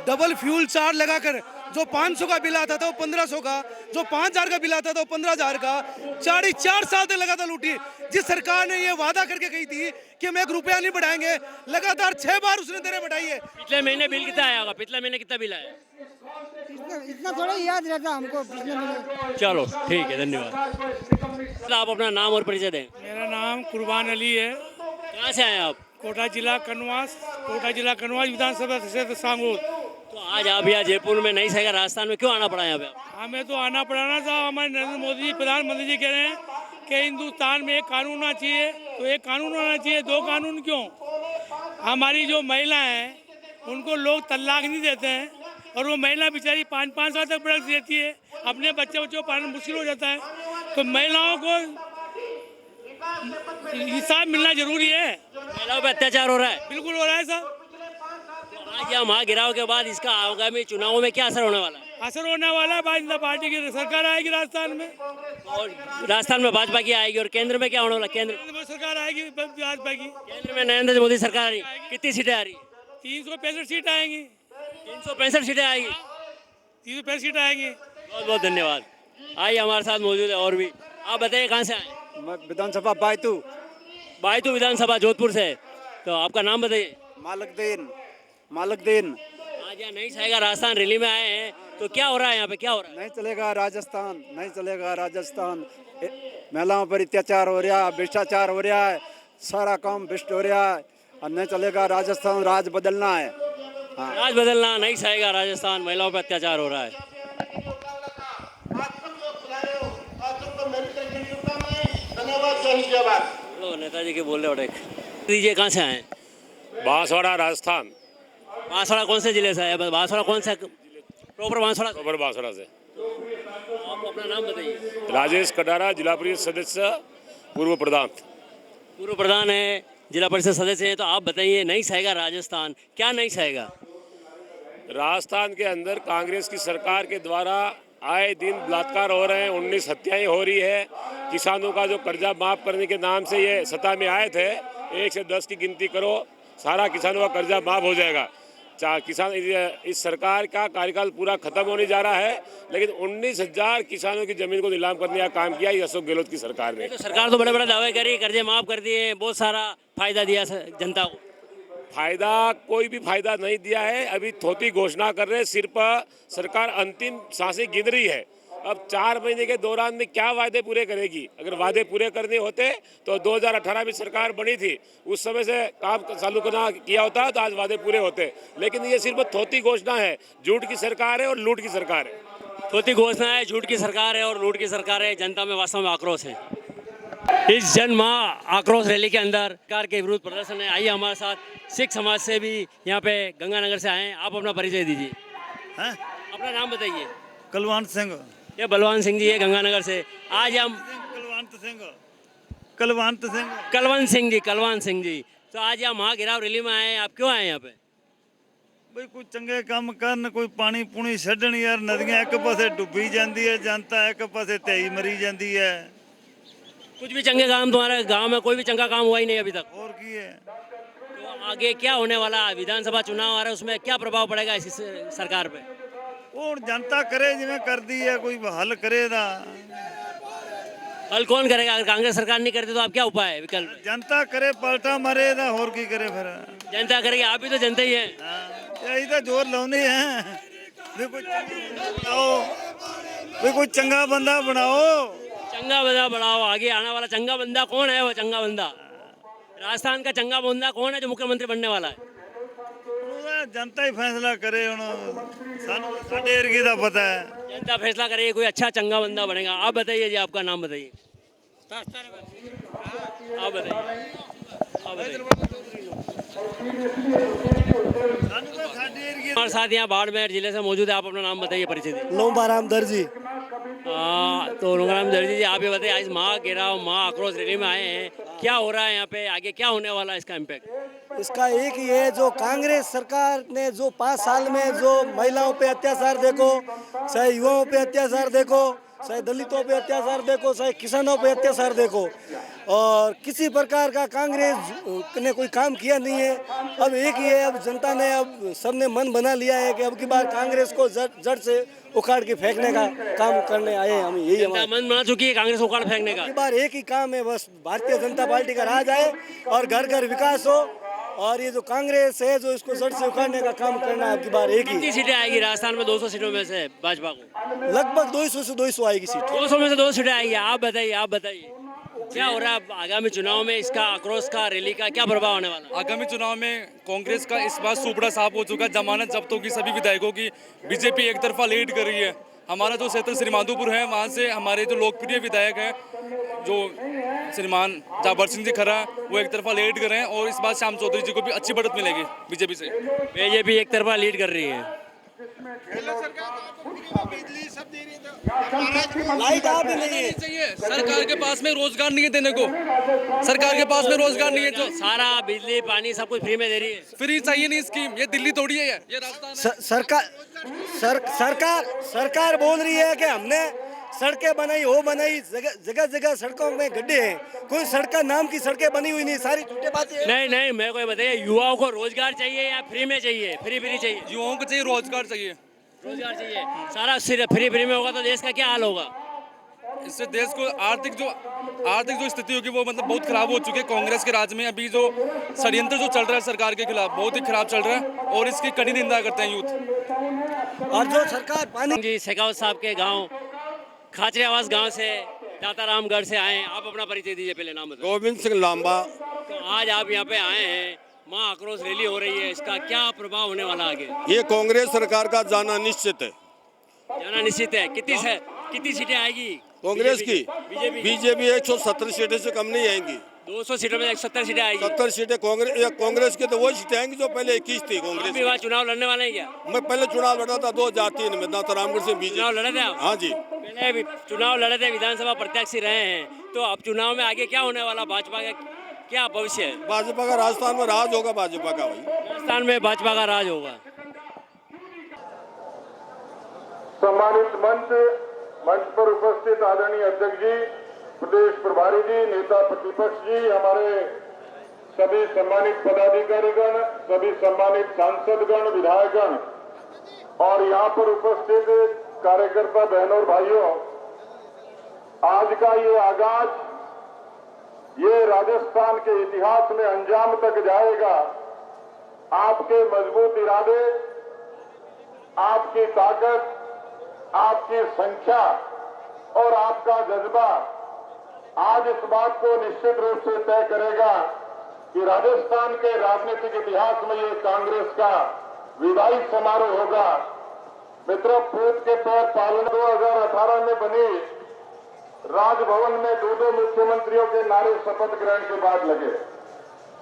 डबल फ्यूल चार्ज लगाकर जो 500 का बिल आता था वो 1500 का, जो 5000 का बिल आता था वो 15000 का, 4.5 साल तक लगातार लूटी। जिस सरकार ने ये वादा करके कही थी कि हम 1 रुपया नहीं बढ़ाएंगे, लगातार 6 बार उसने दरें बढ़ाई है। पिछले महीने बिल कितना आया होगा? पिछले महीने कितना बिल आया? इतना थोड़ा याद रहता हमको पिछले महीने। चलो ठीक है, धन्यवाद। आप अपना नाम और परिचय दें। मेरा नाम कुर्बान अली है। कहाँ से आए आप? कोटा जिला कनवास विधानसभा क्षेत्र सांगोर। तो आज आप यहाँ जयपुर में नहीं सहेगा राजस्थान में क्यों आना पड़ा यहाँ पे? हमें तो आना पड़ा था। हमारे नरेंद्र मोदी जी, प्रधानमंत्री जी कह रहे हैं कि हिंदुस्तान में एक कानून होना चाहिए, तो एक कानून होना चाहिए, 2 कानून क्यों? हमारी जो महिला हैं उनको लोग तलाक नहीं देते हैं और वो महिला बेचारी 5-5 साल तक प्रेग्नेंट रहती है, अपने बच्चों को पालना मुश्किल हो जाता है। तो महिलाओं को हिसाब मिलना जरूरी है। महिलाओं पे अत्याचार हो रहा है? बिल्कुल हो रहा है साहब। आज यहाँ महा घेराव के बाद इसका आगामी चुनावों में क्या असर होने वाला है? असर होने वाला है, भारतीय जनता पार्टी की सरकार आएगी राजस्थान में, और राजस्थान में भाजपा की आएगी। और केंद्र में क्या होने वाला? केंद्र में सरकार आएगी भाजपा की। केंद्र में नरेंद्र मोदी सरकार आ रही। कितनी सीटें आ रही? 365 सीट आएंगी। 365 सीटें आएगी। 365 सीट आएंगी। बहुत बहुत धन्यवाद। आइए, हमारे साथ मौजूद है और भी। आप बताइए कहाँ से आए? विधानसभा बायतू विधानसभा जोधपुर से। तो आपका नाम बताइए। मालकदीन। आज यहाँ नहीं सहेगा राजस्थान रैली में आए हैं, तो क्या हो रहा है यहाँ पे? क्या हो रहा है? नहीं चलेगा राजस्थान, नहीं चलेगा राजस्थान। महिलाओं पर अत्याचार हो रहा है, भ्रष्टाचार हो रहा है, सारा काम भ्रष्ट हो रहा है और नहीं चलेगा राजस्थान। राज बदलना है। हाँ, राज बदलना, नहीं सहेगा राजस्थान, महिलाओं पर अत्याचार हो रहा है। धन्यवाद। नेताजी के बोल रहे। दीजिए, कहाँ से आए? बांसवाड़ा राजस्थान। बांसवाड़ा कौन से जिले से है? बांसवाड़ा कौन सा प्रॉपर बांसवाड़ा? प्रॉपर बांसवाड़ा से। आप अपना नाम बताइए। राजेश कटारा, जिला परिषद सदस्य, पूर्व प्रधान। पूर्व प्रधान है, जिला परिषद सदस्य हैं, तो आप बताइए नहीं सहेगा राजस्थान, क्या नहीं सहेगा? राजस्थान के अंदर कांग्रेस की सरकार के द्वारा आए दिन बलात्कार हो रहे हैं, 19 हत्याएं हो रही है। किसानों का जो कर्जा माफ करने के नाम से ये सत्ता में आए थे, 1 से 10 की गिनती करो, सारा किसानों का कर्जा माफ हो जाएगा। किसान इस सरकार का कार्यकाल पूरा खत्म होने जा रहा है, लेकिन 19,000 किसानों की जमीन को नीलाम करने का काम किया अशोक गहलोत की सरकार ने। तो सरकार तो बड़े बड़े दावे करी, कर्जे माफ कर दिए, बहुत सारा फायदा दिया जनता को। फायदा कोई भी फायदा नहीं दिया है, अभी थोती घोषणा कर रहे हैं, सिर्फ सरकार अंतिम सांसें गिन रही है। अब 4 महीने के दौरान में क्या वादे पूरे करेगी? अगर वादे पूरे करने होते तो 2018 में सरकार बनी थी, उस समय से काम चालू करना किया होता तो आज वादे पूरे होते। लेकिन ये सिर्फ थोती घोषणा है, झूठ की सरकार है और लूट की सरकार है। थोती घोषणा है, झूठ की सरकार है और लूट की सरकार है। जनता में वास्तव में आक्रोश है। इस जन महा आक्रोश रैली के अंदर सरकार के विरुद्ध प्रदर्शन है। आइए हमारे साथ सिख समाज से भी यहाँ पे गंगानगर से आए हैं। आप अपना परिचय दीजिए। अपना नाम बताइए। कलवंत सिंह। ये बलवंत सिंह जी है गंगानगर से। आज हम कुलवंत सिंह जी तो आज यहाँ महाघिराव रैली में आए हैं। आप क्यों आए हैं यहाँ पे? भाई कोई चंगे काम करन, कोई पानी पुनी छड्डन यार। नदियां एक पासे डुबी जाती है, जनता एक पासे तेई मरी जाती है। कुछ भी चंगे काम तुम्हारे गांव में कोई भी चंगा काम हुआ ही नहीं अभी तक। और की है? तो आगे क्या होने वाला? विधानसभा चुनाव आ रहा है, उसमें क्या प्रभाव पड़ेगा इस सरकार पे? और जनता करे जिवें कर दी है, कोई हल करेगा। हल कौन करेगा? अगर कांग्रेस सरकार नहीं करती तो आप क्या उपाय है, विकल्प? जनता करे, पलटा मरेगा, और की करे फिर? जनता करेगी, आप भी तो जनता ही है। यही तो जोर लाउने हैं। कोई चंगा बंदा बनाओ। चंगा बंदा बनाओ। आगे आने वाला चंगा बंदा कौन है? वो चंगा बंदा राजस्थान का चंगा बंदा कौन है जो मुख्यमंत्री बनने वाला है? जनता ही फैसला करे। साडे एरिया का पता है, जनता फैसला करेगी कोई अच्छा चंगा बंदा बनेगा। आप बताइए जी, आपका नाम बताइए। आप बताइए। हमारे साथ यहाँ बाड़मेर जिले से मौजूद है। आप अपना नाम बताइए, परिचय दीजिए। लोंबाराम दर्जी। तो लोंबाराम दर्जी जी, आप ये बताइए, आज महाघिराव महा आक्रोश रैली में आए हैं, क्या हो रहा है यहाँ पे? आगे क्या होने वाला है इसका इम्पैक्ट? इसका एक ही है, जो कांग्रेस सरकार ने जो 5 साल में जो महिलाओं पे अत्याचार देखो, चाहे युवाओं पे अत्याचार देखो, चाहे दलितों पे अत्याचार देखो, चाहे किसानों पे अत्याचार देखो, और किसी प्रकार का कांग्रेस ने कोई काम किया नहीं है। अब एक ही है, अब जनता ने, अब सबने मन बना लिया है कि अब की बार कांग्रेस को जड़ से उखाड़ के फेंकने का काम करने आए हैं हम। यही हमारा मन बना चुकी है कांग्रेस उखाड़ फेंकने का। अब की बार एक ही काम है, बस भारतीय जनता पार्टी का राज आए और घर घर विकास हो, और ये जो कांग्रेस है जो इसको जड़ से उखाड़ने का काम करना है। अब की बार एक ही। कितनी सीटें आएगी राजस्थान में? 200 सीटों में से भाजपा को लगभग 200 से 200 आएगी सीट। 200 में से 2 सीटें आएगी। आप बताइए क्या हो रहा है आगामी चुनाव में? इसका आक्रोश का रैली का क्या प्रभाव होने वाला? आगामी चुनाव में कांग्रेस का इस बार सुपड़ा साफ हो चुका है। जमानत जब्त होगी सभी विधायकों की। बीजेपी एक तरफा लीड कर रही है। हमारा जो क्षेत्र श्रीमाधोपुर है, वहाँ से हमारे जो लोकप्रिय विधायक हैं, जो श्रीमान जाबर सिंह जी खरा, वो एक तरफा लीड कर रहे हैं, और इस बार श्याम चौधरी जी को भी अच्छी बढ़त मिलेगी बीजेपी से। बीजेपी एक तरफा लीड कर रही है। लाइट आ भी नहीं है। सरकार के पास में रोजगार नहीं है देने को। सरकार के पास में रोजगार नहीं है, जो सारा बिजली पानी सब कुछ फ्री में दे रही है। फ्री चाहिए नहीं स्कीम, ये दिल्ली थोड़ी है, ये राजस्थान। सरकार बोल रही है कि हमने सड़कें बनाई, वो बनाई, जगह जगह सड़कों में गड्ढे हैं, कोई सड़क का नाम की सड़कें बनी हुई नहीं, सारी झूठे बातें। नहीं मेरे को बताइए, युवाओं को रोजगार चाहिए या फ्री में चाहिए? फ्री चाहिए। युवाओं को चाहिए रोजगार चाहिए। रोजगार चाहिए। सारा सिर्फ फ्री में होगा तो देश का क्या हाल होगा? इससे देश को आर्थिक जो स्थिति होगी वो मतलब बहुत खराब हो चुकी है। कांग्रेस के राज में अभी जो षड्यंत्र जो चल रहा है सरकार के खिलाफ, बहुत ही खराब चल रहा है, और इसकी कड़ी निंदा करते हैं यूथ। और जो सरकार पानी जी शेखावत साहब के गांव खाचरे आवास गांव से दातारामगढ़ से आए हैं। आप अपना परिचय दीजिए, पहले नाम बताइए। गोविंद सिंह लांबा। तो आज आप यहाँ पे आए हैं, मां आक्रोश रैली हो रही है, इसका क्या प्रभाव होने वाला आगे? ये कांग्रेस सरकार का जाना निश्चित है। जाना निश्चित है। कितनी सीटें आएगी कांग्रेस की? बीजेपी 170 सीटें से कम नहीं आएंगी। 200 सीटों में 170 सीटें आएगी। 70 सीटें कांग्रेस की तो वही सीटें आएंगी जो पहले 21 थी कांग्रेस भी वहाँ चुनाव लड़ने वाले हैं क्या? मैं पहले चुनाव लड़ा था 2003 में, रामगढ़ से बीजेपी। चुनाव लड़े थे आप? हाँ जी, पहले भी चुनाव लड़े थे, विधानसभा प्रत्याशी रहे हैं, तो अब चुनाव में आगे क्या होने वाला, भाजपा का क्या भविष्य है? भाजपा का राजस्थान में राज होगा, भाजपा का भाई राजस्थान में भाजपा का राज होगा। सम्मानित मंच पर उपस्थित आदरणीय अध्यक्ष जी, प्रदेश प्रभारी जी, नेता प्रतिपक्ष जी, हमारे सभी सम्मानित पदाधिकारीगण, सभी सम्मानित सांसदगण, विधायकगण और यहाँ पर उपस्थित कार्यकर्ता बहनों और भाइयों, आज का ये आगाज ये राजस्थान के इतिहास में अंजाम तक जाएगा। आपके मजबूत इरादे, आपकी ताकत, आपकी संख्या और आपका जज्बा आज इस बात को निश्चित रूप से तय करेगा कि राजस्थान के राजनीतिक इतिहास में ये कांग्रेस का विदाई समारोह होगा। मित्रों, पूत के पैर पालन 2018 में बनी राजभवन में दो मुख्यमंत्रियों के नारे शपथ ग्रहण के बाद लगे,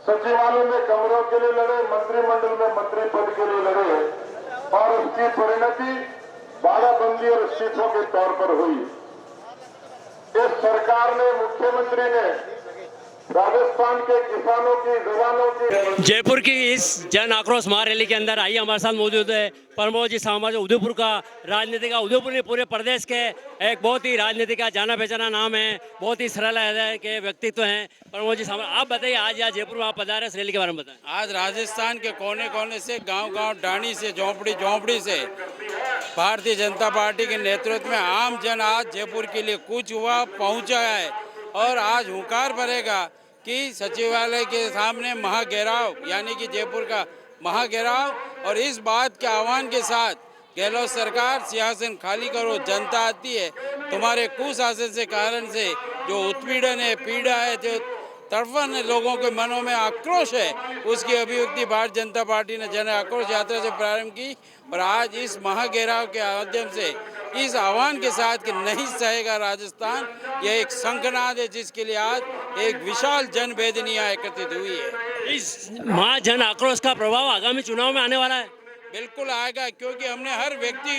सचिवालय में कमरों के लिए लड़े, मंत्रिमंडल में मंत्री पद के लिए लड़े और उसकी परिणति बाड़ाबंदी और इस्तीफों के तौर पर हुई। इस सरकार ने, मुख्यमंत्री ने राजस्थान के किसानों की, जवानों की। जयपुर की इस जन आक्रोश महारैली के अंदर आइए हमारे साथ मौजूद है परमोद जी सामा, जो उदयपुर का राजनीति का, उदयपुर ने पूरे प्रदेश के एक बहुत ही राजनीति का जाना पहचाना नाम है, बहुत ही सरल हृदय के व्यक्तित्व हैं परमोद जी सामा। आप बताइए, आज यहाँ जयपुर में आप पधारे, इस रैली के बारे में बताएं। आज राजस्थान के कोने कोने से, गांव-गांव, डांडी से, झोंपड़ी से भारतीय जनता पार्टी के नेतृत्व में आम जन आज जयपुर के लिए कूच हुआ, पहुंचा है और आज हुंकार भरेगा कि सचिवालय के सामने महाघेराव, यानी कि जयपुर का महाघेराव। और इस बात के आह्वान के साथ गहलोत सरकार, सिंहासन खाली करो, जनता आती है, तुम्हारे कुशासन से कारण से जो उत्पीड़न है, पीड़ा है, जो तड़फन लोगों के मनों में आक्रोश है, उसकी अभिव्यक्ति भारतीय जनता पार्टी ने जन आक्रोश यात्रा से प्रारंभ की। और आज इस महाघेराव के माध्यम से इस आह्वान के साथ कि नहीं सहेगा राजस्थान, यह एक शंखनाद है जिसके लिए आज एक विशाल जनवेदनी एकत्रित हुई है। इस महा जन आक्रोश का प्रभाव आगामी चुनाव में आने वाला है? बिल्कुल आएगा, क्योंकि हमने हर व्यक्ति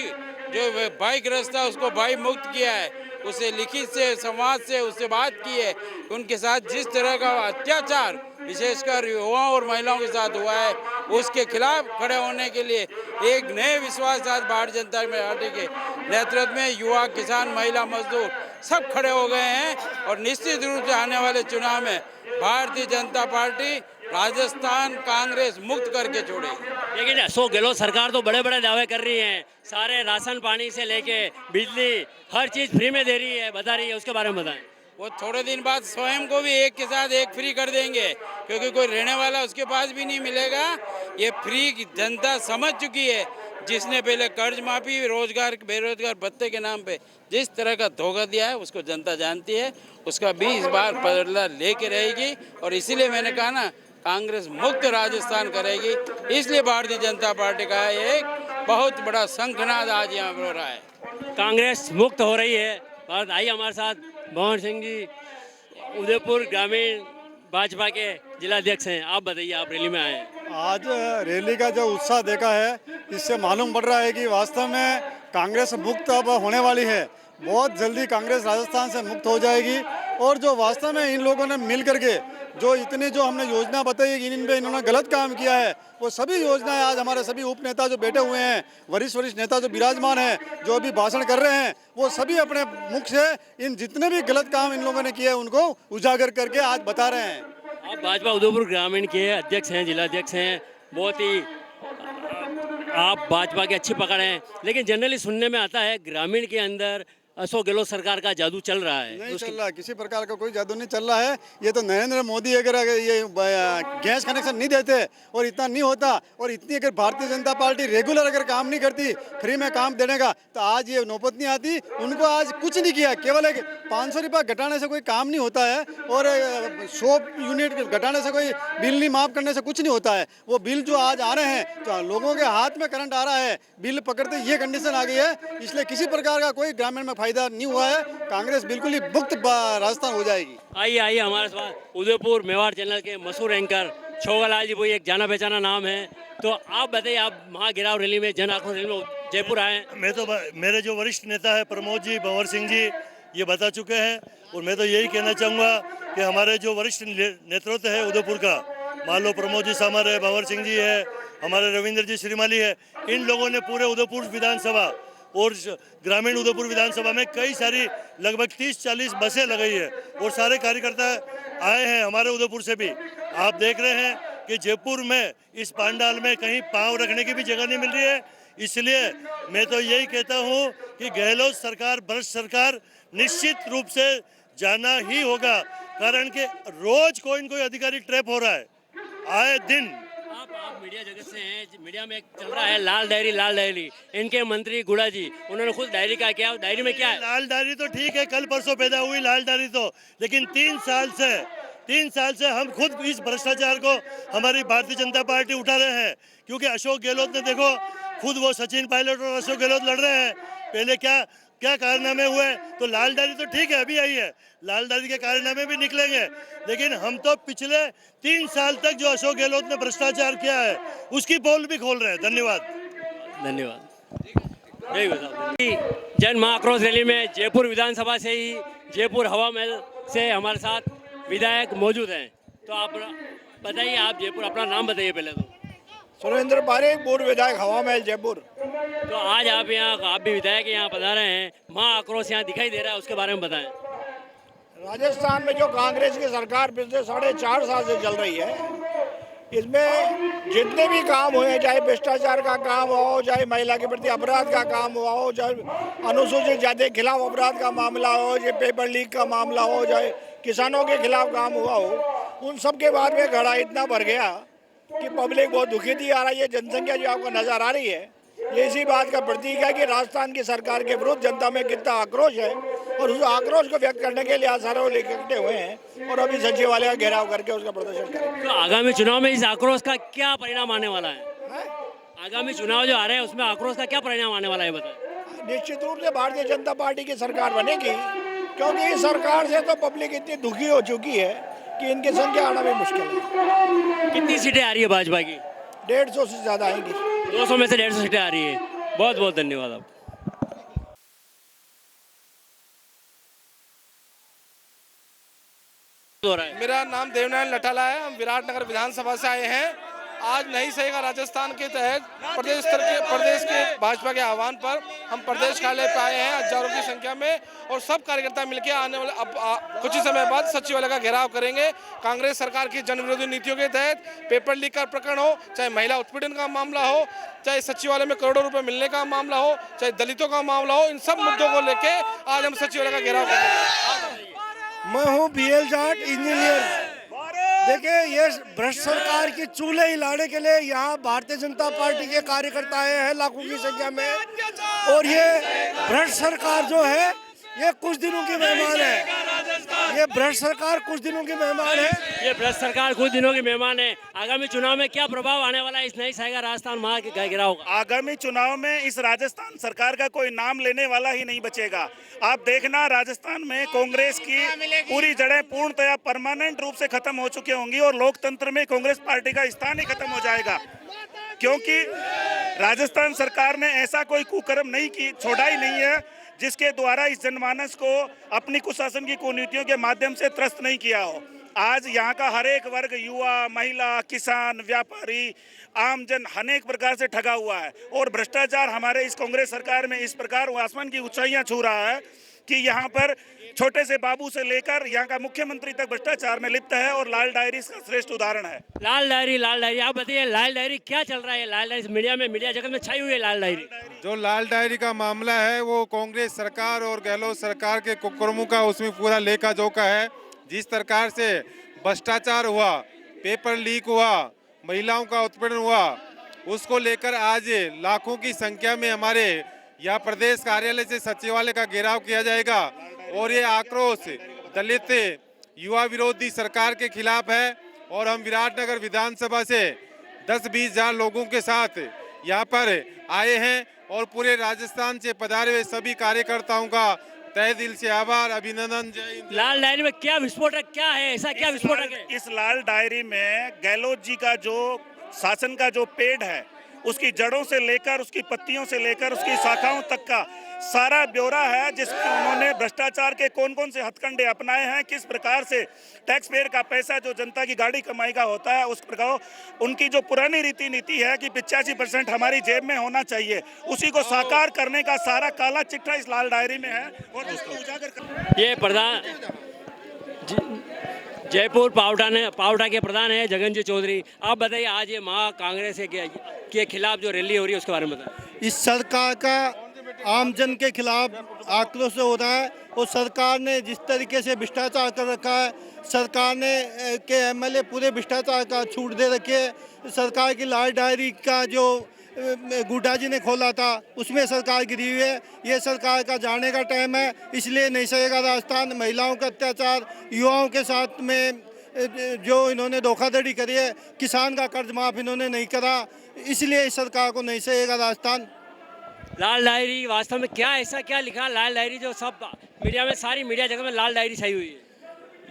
जो भयग्रस्त था उसको भय मुक्त किया है, उसे लिखित से, संवाद से उससे बात की है। उनके साथ जिस तरह का अत्याचार विशेषकर युवाओं और महिलाओं के साथ हुआ है, उसके खिलाफ खड़े होने के लिए एक नए विश्वास आज भारतीय जनता पार्टी के नेतृत्व में युवा, किसान, महिला, मजदूर सब खड़े हो गए हैं। और निश्चित रूप से आने वाले चुनाव में भारतीय जनता पार्टी राजस्थान कांग्रेस मुक्त करके छोड़ेगी। लेकिन अशोक गहलोत सरकार तो बड़े बड़े दावे कर रही है, सारे राशन पानी से लेके बिजली हर चीज फ्री में दे रही है, बता रही है, उसके बारे में बताएं। वो थोड़े दिन बाद स्वयं को भी एक के साथ एक फ्री कर देंगे, क्योंकि कोई रहने वाला उसके पास भी नहीं मिलेगा। ये फ्री जनता समझ चुकी है। जिसने पहले कर्ज माफी, रोजगार, बेरोजगार भत्ते के नाम पे जिस तरह का धोखा दिया है, उसको जनता जानती है, उसका भी इस बार बदला लेके रहेगी। और इसीलिए मैंने कहा ना, कांग्रेस मुक्त राजस्थान करेगी। इसलिए भारतीय जनता पार्टी का एक बहुत बड़ा शंखनाद आज यहाँ हो रहा है। कांग्रेस मुक्त हो रही है। और आइए हमारे साथ मोहन सिंह जी, उदयपुर ग्रामीण भाजपा के जिलाध्यक्ष हैं। आप बताइए, आप रैली में आए हैं। आज रैली का जो उत्साह देखा है, इससे मालूम पड़ रहा है कि वास्तव में कांग्रेस मुक्त अब होने वाली है। बहुत जल्दी कांग्रेस राजस्थान से मुक्त हो जाएगी। और जो वास्तव में इन लोगों ने मिल करके जो इतनी जो हमने योजना बताई कि इन पे इन्होंने गलत काम किया है, वो सभी योजनाएं आज हमारे सभी उप नेता जो बैठे हुए हैं, वरिष्ठ नेता जो विराजमान हैं, जो अभी भाषण कर रहे हैं, वो सभी अपने मुख से इन जितने भी गलत काम इन लोगों ने किए हैं उनको उजागर करके आज बता रहे हैं। आप भाजपा उदयपुर ग्रामीण के अध्यक्ष हैं, जिलाध्यक्ष हैं, बहुत ही आप भाजपा की अच्छी पकड़ हैं। लेकिन जनरली सुनने में आता है ग्रामीण के अंदर अशोक गहलोत सरकार का जादू चल रहा है। नहीं चल रहा है, किसी प्रकार का कोई जादू नहीं चल रहा है। ये तो नरेंद्र मोदी अगर ये गैस कनेक्शन नहीं देते और इतना नहीं होता, और इतनी अगर भारतीय जनता पार्टी रेगुलर अगर काम नहीं करती, फ्री में काम देने का, तो आज ये नौबत नहीं आती। उनको आज कुछ नहीं किया, केवल एक 500 रुपया घटाने से कोई काम नहीं होता है, और 100 यूनिट घटाने से कोई बिल नहीं माफ करने से कुछ नहीं होता है। वो बिल जो आज आ रहे हैं, तो लोगों के हाथ में करंट आ रहा है, बिल पकड़ते ये कंडीशन आ गई है। इसलिए किसी प्रकार का कोई ग्रामीण में फायदा नहीं हुआ है। कांग्रेस बिल्कुल ही मुक्त राजस्थान हो जाएगी। आइए आइए हमारे साथ उदयपुर मेवाड़ चैनल के मशहूर एंकर छोगालाल जी, वो एक जाना पहचाना नाम है। तो आप बताइए, आप महागिराव रैली में, जन आक्रोश रैली में जयपुर आए। मेरे जो वरिष्ठ नेता है प्रमोद जी, भंवर सिंह जी, ये बता चुके हैं। और मैं तो यही कहना चाहूँगा कि हमारे जो वरिष्ठ नेतृत्व है उदयपुर का, मान लो प्रमोद जी सामर है, भंवर सिंह जी है, हमारे रविंद्र जी श्रीमाली है, इन लोगों ने पूरे उदयपुर विधानसभा और ग्रामीण उदयपुर विधानसभा में कई सारी लगभग 30-40 बसें लगाई है। और सारे कार्यकर्ता आए हैं हमारे उदयपुर से भी। आप देख रहे हैं कि जयपुर में इस पंडाल में कहीं पाँव रखने की भी जगह नहीं मिल रही है। इसलिए मैं तो यही कहता हूँ कि गहलोत सरकार, भ्रष्ट सरकार निश्चित रूप से जाना ही होगा, कारण कि रोज कोई न कोई अधिकारी ट्रैप हो रहा है आए दिन। आप मीडिया जगत से हैं, मीडिया में चल रहा है लाल डायरी। इनके मंत्री गुड़ा जी, उन्होंने खुद डायरी का क्या, डायरी में क्या है? लाल डायरी तो ठीक है, कल परसों पैदा हुई लाल डायरी तो, लेकिन 3 साल से हम खुद इस भ्रष्टाचार को हमारी भारतीय जनता पार्टी उठा रहे हैं। क्योंकि अशोक गहलोत ने देखो, खुद वो सचिन पायलट और अशोक गहलोत लड़ रहे हैं। पहले क्या कारनामे हुए, तो लाल डायरी तो ठीक है अभी आई है, लाल डायरी के कारनामे भी निकलेंगे, लेकिन हम तो पिछले 3 साल तक जो अशोक गहलोत ने भ्रष्टाचार किया है उसकी पोल भी खोल रहे हैं। धन्यवाद। जन महाआक्रोश रैली में जयपुर विधानसभा से ही, जयपुर हवा महल से हमारे साथ विधायक मौजूद हैं। तो आप बताइए, आप जयपुर, अपना नाम बताइए पहले तो। सुरेंद्र पारेख, पूर्व विधायक हवा महल जयपुर। तो आज आप यहाँ, आप भी विधायक यहाँ पधारे हैं, महाआक्रोश यहाँ दिखाई दे रहा है, उसके बारे में बताएं। राजस्थान में जो कांग्रेस की सरकार पिछले 4.5 साल से चल रही है, इसमें जितने भी काम हुए, चाहे भ्रष्टाचार का काम हो, चाहे महिला के प्रति अपराध का काम हुआ हो, चाहे अनुसूचित जाति के खिलाफ अपराध का मामला हो, चाहे पेपर लीक का मामला हो, चाहे किसानों के खिलाफ काम हुआ हो, उन सब के बाद में घड़ा इतना भर गया कि पब्लिक बहुत दुखी थी आ रही है। जनसंख्या जो आपको नजर आ रही है, ये इसी बात का प्रतीक है कि राजस्थान की सरकार के विरुद्ध जनता में कितना आक्रोश है। और उस आक्रोश को व्यक्त करने के लिए आज सारे लोग इकट्ठे हुए हैं और अभी सचिवालय का घेराव करके उसका प्रदर्शन करेंगे। तो आगामी चुनाव में इस आक्रोश का क्या परिणाम आने वाला है? आगामी चुनाव जो आ रहे हैं उसमें आक्रोश का क्या परिणाम आने वाला है बताएं। निश्चित रूप से भारतीय जनता पार्टी की सरकार बनेगी, क्योंकि इस सरकार से तो पब्लिक इतनी दुखी हो चुकी है कि इनकी संख्या आना भी मुश्किल है। कितनी सीटें आ रही है भाजपा की? 150 से ज्यादा आएंगी। 200 में से 150 सीटें आ रही है। बहुत बहुत धन्यवाद आप। मेरा नाम देवनारायण लठाला है। हम विराटनगर विधानसभा से आए हैं। आज नहीं सहेगा राजस्थान के तहत प्रदेश के भाजपा के आह्वान पर हम प्रदेश कार्यालय पे आए हैं हजारों की संख्या में, और सब कार्यकर्ता मिलकर आने वाले अब कुछ ही समय बाद सचिवालय का घेराव करेंगे। कांग्रेस सरकार की जन विरोधी नीतियों के तहत पेपर लीक का प्रकरण हो, चाहे महिला उत्पीड़न का मामला हो, चाहे सचिवालय में करोड़ों रुपए मिलने का मामला हो, चाहे दलितों का मामला हो, इन सब मुद्दों को लेकर आज हम सचिवालय का घेराव करेंगे। मैं हूँ BL जाट इंजीनियर। देखिए, ये भ्रष्ट सरकार की चूल्हे हिलाने के लिए यहाँ भारतीय जनता पार्टी के कार्यकर्ता आए हैं लाखों की संख्या में, और ये भ्रष्ट सरकार जो है ये कुछ दिनों की मेहमान है। ये भ्रष्ट सरकार कुछ दिनों की मेहमान है। ये भ्रष्ट सरकार कुछ दिनों की मेहमान है। आगामी चुनाव में क्या प्रभाव आने वाला है इस नहीं सहेगा राजस्थान महा के घेराव का? आगामी चुनाव में इस राजस्थान सरकार का कोई नाम लेने वाला ही नहीं बचेगा। आप देखना, राजस्थान में कांग्रेस की पूरी जड़ें पूर्णतया परमानेंट रूप से खत्म हो चुकी होंगी और लोकतंत्र में कांग्रेस पार्टी का स्थान ही खत्म हो जाएगा, क्योंकि राजस्थान सरकार ने ऐसा कोई कुकर्म नहीं छोड़ा ही नहीं है जिसके द्वारा इस जनमानस को अपनी कुशासन की कुनीतियों के माध्यम से त्रस्त नहीं किया हो। आज यहाँ का हर एक वर्ग, युवा, महिला, किसान, व्यापारी, आमजन अनेक प्रकार से ठगा हुआ है, और भ्रष्टाचार हमारे इस कांग्रेस सरकार में इस प्रकार आसमान की ऊंचाइयां छू रहा है कि यहाँ पर छोटे से बाबू से लेकर यहाँ का मुख्यमंत्री तक भ्रष्टाचार में लिप्त है, और लाल डायरी इसका श्रेष्ठ उदाहरण है। लाल डायरी आप बताइए, लाल डायरी क्या चल रहा है? लाल डायरी मीडिया जगत में छाई हुई है। लाल डायरी जो लाल डायरी का मामला है वो कांग्रेस सरकार और गहलोत सरकार के कुकर्मों का उसमें पूरा लेखा जोखा है। जिस प्रकार से भ्रष्टाचार हुआ, पेपर लीक हुआ, महिलाओं का उत्पीड़न हुआ, उसको लेकर आज लाखों की संख्या में हमारे यहाँ प्रदेश कार्यालय से सचिवालय का घेराव किया जाएगा, और ये आक्रोश दलित युवा विरोधी सरकार के खिलाफ है। और हम विराटनगर विधानसभा से 10-20 हजार लोगों के साथ यहाँ पर आए हैं, और पूरे राजस्थान से पधारे हुए सभी कार्यकर्ताओं का तहे दिल से आभार, अभिनंदन। जय हिंद। लाल डायरी में क्या विस्फोटक क्या है, ऐसा क्या विस्फोटक है? इस लाल डायरी में गहलोत जी का जो शासन का जो पेड़ है, उसकी जड़ों से लेकर उसकी पत्तियों से लेकर उसकी शाखाओं तक का सारा ब्यौरा है, जिसमें उन्होंने भ्रष्टाचार के कौन कौन से हथकंडे अपनाए हैं, किस प्रकार से टैक्स पेयर का पैसा जो जनता की गाड़ी कमाई का होता है, उस प्रकार उनकी जो पुरानी रीति नीति है कि 85% हमारी जेब में होना चाहिए, उसी को साकार करने का सारा काला चिट्ठा इस लाल डायरी में है और उसको उजागर कर। ये प्रधान जयपुर पावटा के प्रधान है जगनजी चौधरी। आप बताइए, आज ये महा कांग्रेस के खिलाफ जो रैली हो रही है उसके बारे में बताइए। इस सरकार का आमजन के खिलाफ आक्रोश हो रहा है और सरकार ने जिस तरीके से भ्रष्टाचार कर रखा है, सरकार ने के एमएलए पूरे भ्रष्टाचार का छूट दे रखी है। सरकार की लाल डायरी का जो गुड्डा जी ने खोला था उसमें सरकार गिरी हुई है। ये सरकार का जाने का टाइम है, इसलिए नहीं सहेगा राजस्थान। महिलाओं का अत्याचार, युवाओं के साथ में जो इन्होंने धोखाधड़ी करी है, किसान का कर्ज माफ इन्होंने नहीं करा, इसलिए इस सरकार को नहीं सहेगा राजस्थान। लाल डायरी वास्तव में क्या ऐसा क्या लिखा लाल डायरी जो सब मीडिया में, सारी मीडिया जगह में लाल डायरी छाई हुई है?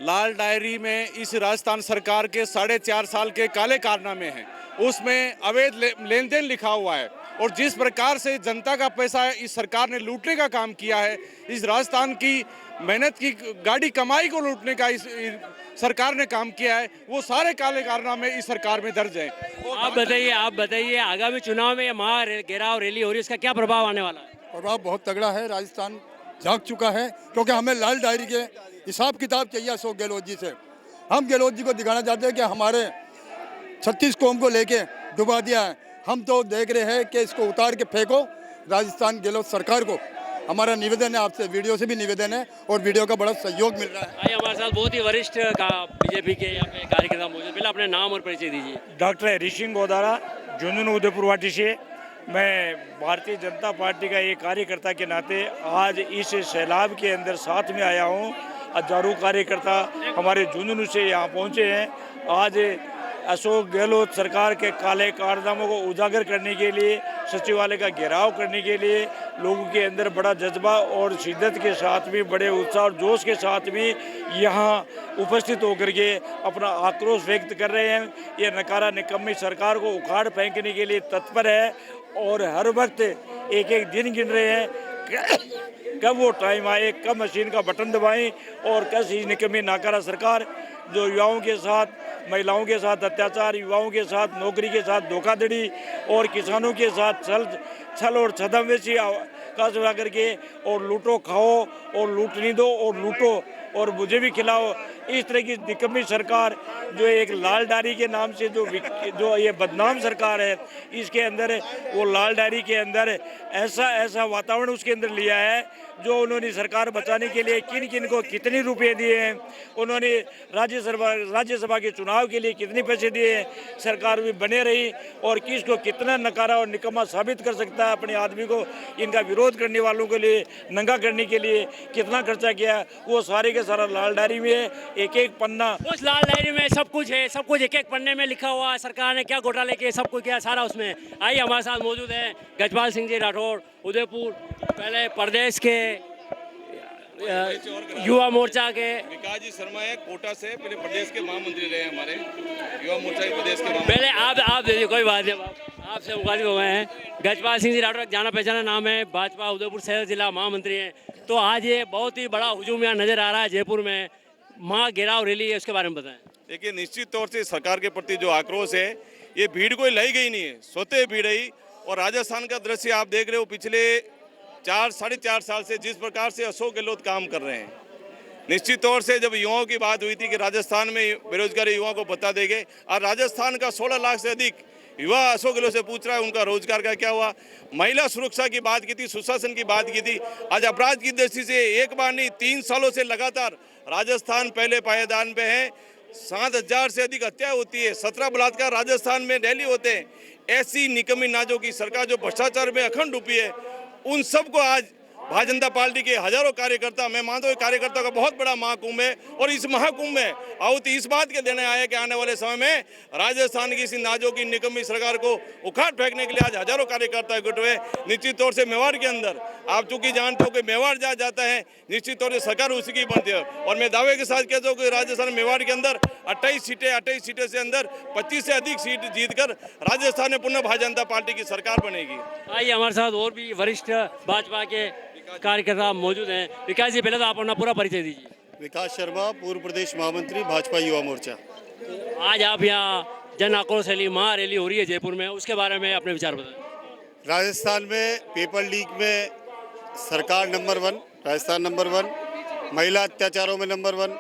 लाल डायरी में इस राजस्थान सरकार के 4.5 साल के काले कारनामे हैं, उसमें अवैध लेन देन लिखा हुआ है और जिस प्रकार से जनता का पैसा इस सरकार ने लूटने का काम किया है, इस राजस्थान की मेहनत की गाड़ी कमाई को लूटने का इस सरकार ने काम किया है, वो सारे काले कारनामे इस सरकार में दर्ज हैं। आप बताइए आगामी चुनाव में ये महा घेराव रैली हो रही है, इसका क्या प्रभाव आने वाला है? प्रभाव बहुत तगड़ा है, राजस्थान जाग चुका है, क्योंकि हमें लाल डायरी के हिसाब किताब चाहिए अशोक गहलोत जी से। हम गहलोत जी को दिखाना चाहते हैं कि हमारे 36 कौम को लेके डुबा दिया है। हम तो देख रहे हैं कि इसको उतार के फेंको राजस्थान गहलोत सरकार को। हमारा निवेदन है आपसे, वीडियो से भी निवेदन है और वीडियो का बड़ा सहयोग मिल रहा है। आइए, हमारे साथ बहुत ही वरिष्ठ बीजेपी के यहाँ पे कार्यकर्ता मौजूद। पहले अपने नाम और परिचय दीजिए। डॉक्टर हरी सिंह गोदारा, झुंझुनू उदयपुर वाटी से। मैं भारतीय जनता पार्टी का एक कार्यकर्ता के नाते आज इस सैलाब के अंदर साथ में आया हूँ। हजारों कार्यकर्ता हमारे झुंझुनू से यहाँ पहुँचे हैं। आज अशोक गहलोत सरकार के काले कारनामों को उजागर करने के लिए, सचिवालय का घेराव करने के लिए लोगों के अंदर बड़ा जज्बा और शिद्दत के साथ भी, बड़े उत्साह और जोश के साथ भी यहाँ उपस्थित होकर के अपना आक्रोश व्यक्त कर रहे हैं। ये नकारा निकम्मी सरकार को उखाड़ फेंकने के लिए तत्पर है और हर वक्त एक एक दिन गिन रहे हैं कब वो टाइम आए, कब मशीन का बटन दबाएं और कब ही निकम्मी नाकारा सरकार जो युवाओं के साथ, महिलाओं के साथ अत्याचार, युवाओं के साथ नौकरी के साथ धोखाधड़ी और किसानों के साथ छल और छदमवेशी का सुना करके और लूटो खाओ और लूटनी दो और लूटो और मुझे भी खिलाओ, इस तरह की निकम्मी सरकार जो एक लाल डायरी के नाम से जो ये बदनाम सरकार है, इसके अंदर वो लाल डायरी के अंदर ऐसा वातावरण उसके अंदर लिया है जो उन्होंने सरकार बचाने के लिए किन किन को कितने रुपए दिए हैं, उन्होंने राज्यसभा के चुनाव के लिए कितने पैसे दिए हैं, सरकार भी बने रही और किसको कितना नकारा और निकम्मा साबित कर सकता है अपने आदमी को, इनका विरोध करने वालों के लिए नंगा करने के लिए कितना खर्चा किया, वो सारे के सारा लाल डायरी में है। एक एक पन्ना उस लाल डायरी में सब कुछ है, सब कुछ एक एक पन्ने में लिखा हुआ है, सरकार ने क्या घोटाले किए सब कुछ किया सारा उसमें। आइए, हमारे साथ मौजूद है गजपाल सिंह जी राठौड़, उदयपुर, पहले प्रदेश के युवा मोर्चा के। विकास जी शर्मा है कोटा से, पहले प्रदेश के महामंत्री रहे हमारे युवा मोर्चा के प्रदेश के। पहले आप दीजिए, कोई बात नहीं, आपसे मुखातिब हो गए हैं। गजपाल सिंह जी राठौड़ जाना पहचाना नाम है, भाजपा उदयपुर शहर जिला महामंत्री हैं। तो आज ये बहुत ही बड़ा हुजूम यहाँ नजर आ रहा है जयपुर में, महा घेराव रैली है, उसके बारे में बताएं। देखिए, निश्चित तौर से सरकार के प्रति जो आक्रोश है, ये भीड़ कोई लाई गई नहीं है, स्वतः भीड़ आई। और राजस्थान का दृश्य आप देख रहे हो, पिछले 4-4.5 साल से जिस प्रकार से अशोक गहलोत काम कर रहे हैं, निश्चित तौर से जब युवाओं की बात हुई थी कि राजस्थान में बेरोजगारी युवाओं को बता देंगे, और राजस्थान का 16 लाख से अधिक युवा अशोक गहलोत से पूछ रहा है उनका रोजगार का क्या हुआ। महिला सुरक्षा की बात की थी, सुशासन की बात की थी। आज अपराध की दृष्टि से एक बार नहीं 3 सालों से लगातार राजस्थान पहले पायदान पे है। 7,000 से अधिक हत्या होती है, 17 बलात्कार राजस्थान में डेली होते हैं। ऐसी निकम्मी नाजों की सरकार जो भ्रष्टाचार में अखंड डूबी है, उन सबको आज भारतीय जनता पार्टी के हजारों कार्यकर्ता, मैं मानता हूँ कार्यकर्ता का बहुत बड़ा महाकुंभ है। और इस महाकुंभ में आहुति इस बात के देने आए कि आने वाले समय में राजस्थान की इसी नाजों की निकम्मी सरकार को उखाड़ फेंकने के लिए आज हजारों कार्यकर्ता इकट्ठे हुए। निश्चित तौर से मेवाड़ के अंदर आप चूंकि जानते हो कि मेवाड़ जहाँ जाता है निश्चित तौर से सरकार उसी की बनती है। और मैं दावे के साथ कहता हूँ कि राजस्थान मेवाड़ के अंदर 28 सीटें से अंदर 25 से अधिक सीट जीतकर राजस्थान में पुनः भारतीय जनता पार्टी की सरकार बनेगी। आइए हमारे साथ और भी वरिष्ठ भाजपा के कार्यकर्ता मौजूद हैं। विकास जी, पहले तो आप अपना पूरा परिचय दीजिए। विकास शर्मा, पूर्व प्रदेश महामंत्री भाजपा युवा मोर्चा। आज आप यहाँ जन आक्रोश रैली, महारैली हो रही है जयपुर में, उसके बारे में अपने विचार बताएं। राजस्थान में पेपर लीक में सरकार नंबर 1, राजस्थान नंबर 1, महिला अत्याचारों में नंबर 1,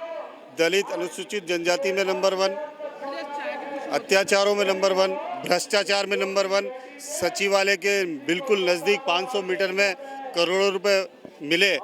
दलित अनुसूचित जनजाति में नंबर 1, अत्याचारों में नंबर 1, भ्रष्टाचार में नंबर 1, सचिवालय के बिल्कुल नज़दीक 500 मीटर में करोड़ों रुपए मिले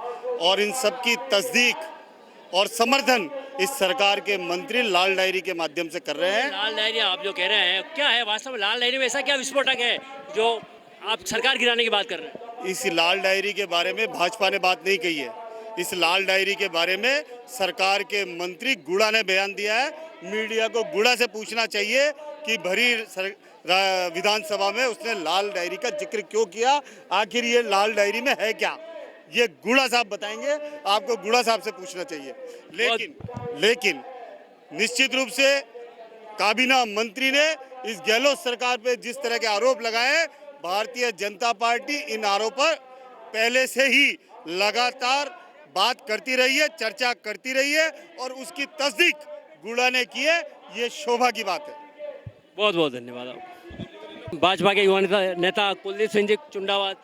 और इन सब की तस्दीक और समर्थन इस सरकार के मंत्री लाल डायरी के माध्यम से कर रहे हैं। लाल डायरी आप जो कह रहे हैं, क्या है वास्तव में लाल डायरी में ऐसा क्या विस्फोटक है जो आप सरकार गिराने की बात कर रहे हैं? इस लाल डायरी के बारे में भाजपा ने बात नहीं कही है। इस लाल डायरी के बारे में सरकार के मंत्री गुड़ा ने बयान दिया है। मीडिया को गुड़ा से पूछना चाहिए कि भरी विधानसभा में उसने लाल डायरी का जिक्र क्यों किया, आखिर ये लाल डायरी में है क्या, ये गुड़ा साहब बताएंगे। आपको गुड़ा साहब से पूछना चाहिए। लेकिन निश्चित रूप से काबीना मंत्री ने इस गहलोत सरकार पे जिस तरह के आरोप लगाए हैं, भारतीय जनता पार्टी इन आरोपों पर पहले से ही लगातार बात करती रही है, चर्चा करती रही है और उसकी तस्दीक गुड़ा ने की है। ये शोभा की बात है। बहुत बहुत धन्यवाद। भाजपा के युवा नेता कुलदीप सिंह जी चुंडावाद,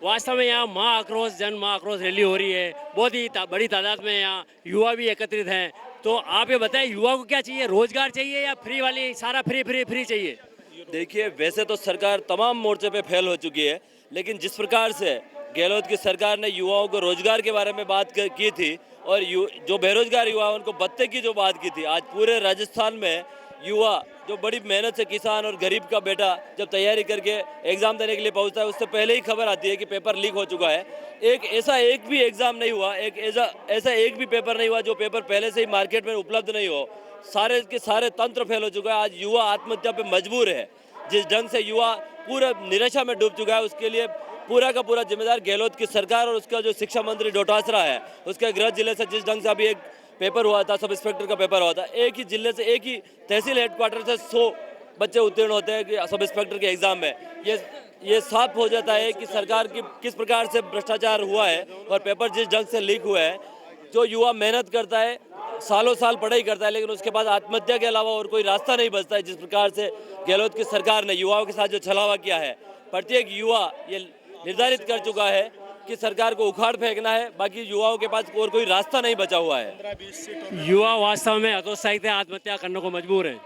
वास्तव में यहाँ महा आक्रोश रैली हो रही है। बहुत ही बड़ी तादाद में यहाँ युवा भी एकत्रित हैं। तो आप ये बताएं, युवा को क्या चाहिए? रोजगार चाहिए या फ्री वाली सारा फ्री चाहिए? देखिए, वैसे तो सरकार तमाम मोर्चे पे फेल हो चुकी है, लेकिन जिस प्रकार से गहलोत की सरकार ने युवाओं को रोजगार के बारे में बात की थी और जो बेरोजगार युवा उनको भत्ते की जो बात की थी, आज पूरे राजस्थान में युवा जो बड़ी मेहनत से किसान और गरीब का बेटा जब तैयारी करके एग्ज़ाम देने के लिए पहुंचता है, उससे पहले ही खबर आती है कि पेपर लीक हो चुका है। एक भी एग्ज़ाम नहीं हुआ, ऐसा एक भी पेपर नहीं हुआ जो पेपर पहले से ही मार्केट में उपलब्ध नहीं हो। सारे के सारे तंत्र फेल हो चुका है। आज युवा आत्महत्या पे मजबूर है। जिस ढंग से युवा पूरा निराशा में डूब चुका है, उसके लिए पूरा का पूरा जिम्मेदार गहलोत की सरकार और उसका जो शिक्षा मंत्री डोटासरा है, उसके गृह जिले से जिस ढंग से अभी एक पेपर हुआ था, सब इंस्पेक्टर का पेपर हुआ था, एक ही जिले से, एक ही तहसील हेडक्वार्टर से 100 बच्चे उत्तीर्ण होते हैं कि सब इंस्पेक्टर के एग्जाम में। ये साफ हो जाता है कि सरकार की किस प्रकार से भ्रष्टाचार हुआ है और पेपर जिस ढंग से लीक हुआ है। जो युवा मेहनत करता है, सालों साल पढ़ाई करता है, लेकिन उसके बाद आत्महत्या के अलावा और कोई रास्ता नहीं बचता है। जिस प्रकार से गहलोत की सरकार ने युवाओं के साथ जो छलावा किया है, प्रत्येक युवा ये निर्धारित कर चुका है कि सरकार को उखाड़ फेंकना है, बाकी युवाओं के पास और कोई रास्ता नहीं बचा हुआ है। युवा वास्तव में हतोत्साहित है, आत्महत्या करने को मजबूर है।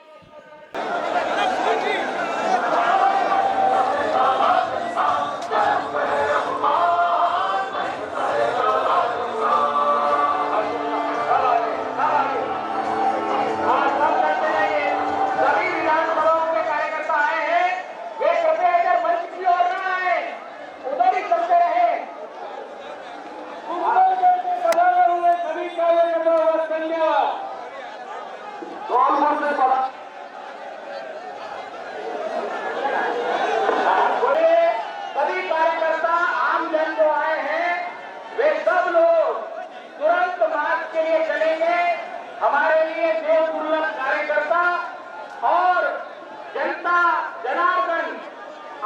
हमारे लिए देव दुर्लभ कार्यकर्ता और जनता जनार्दन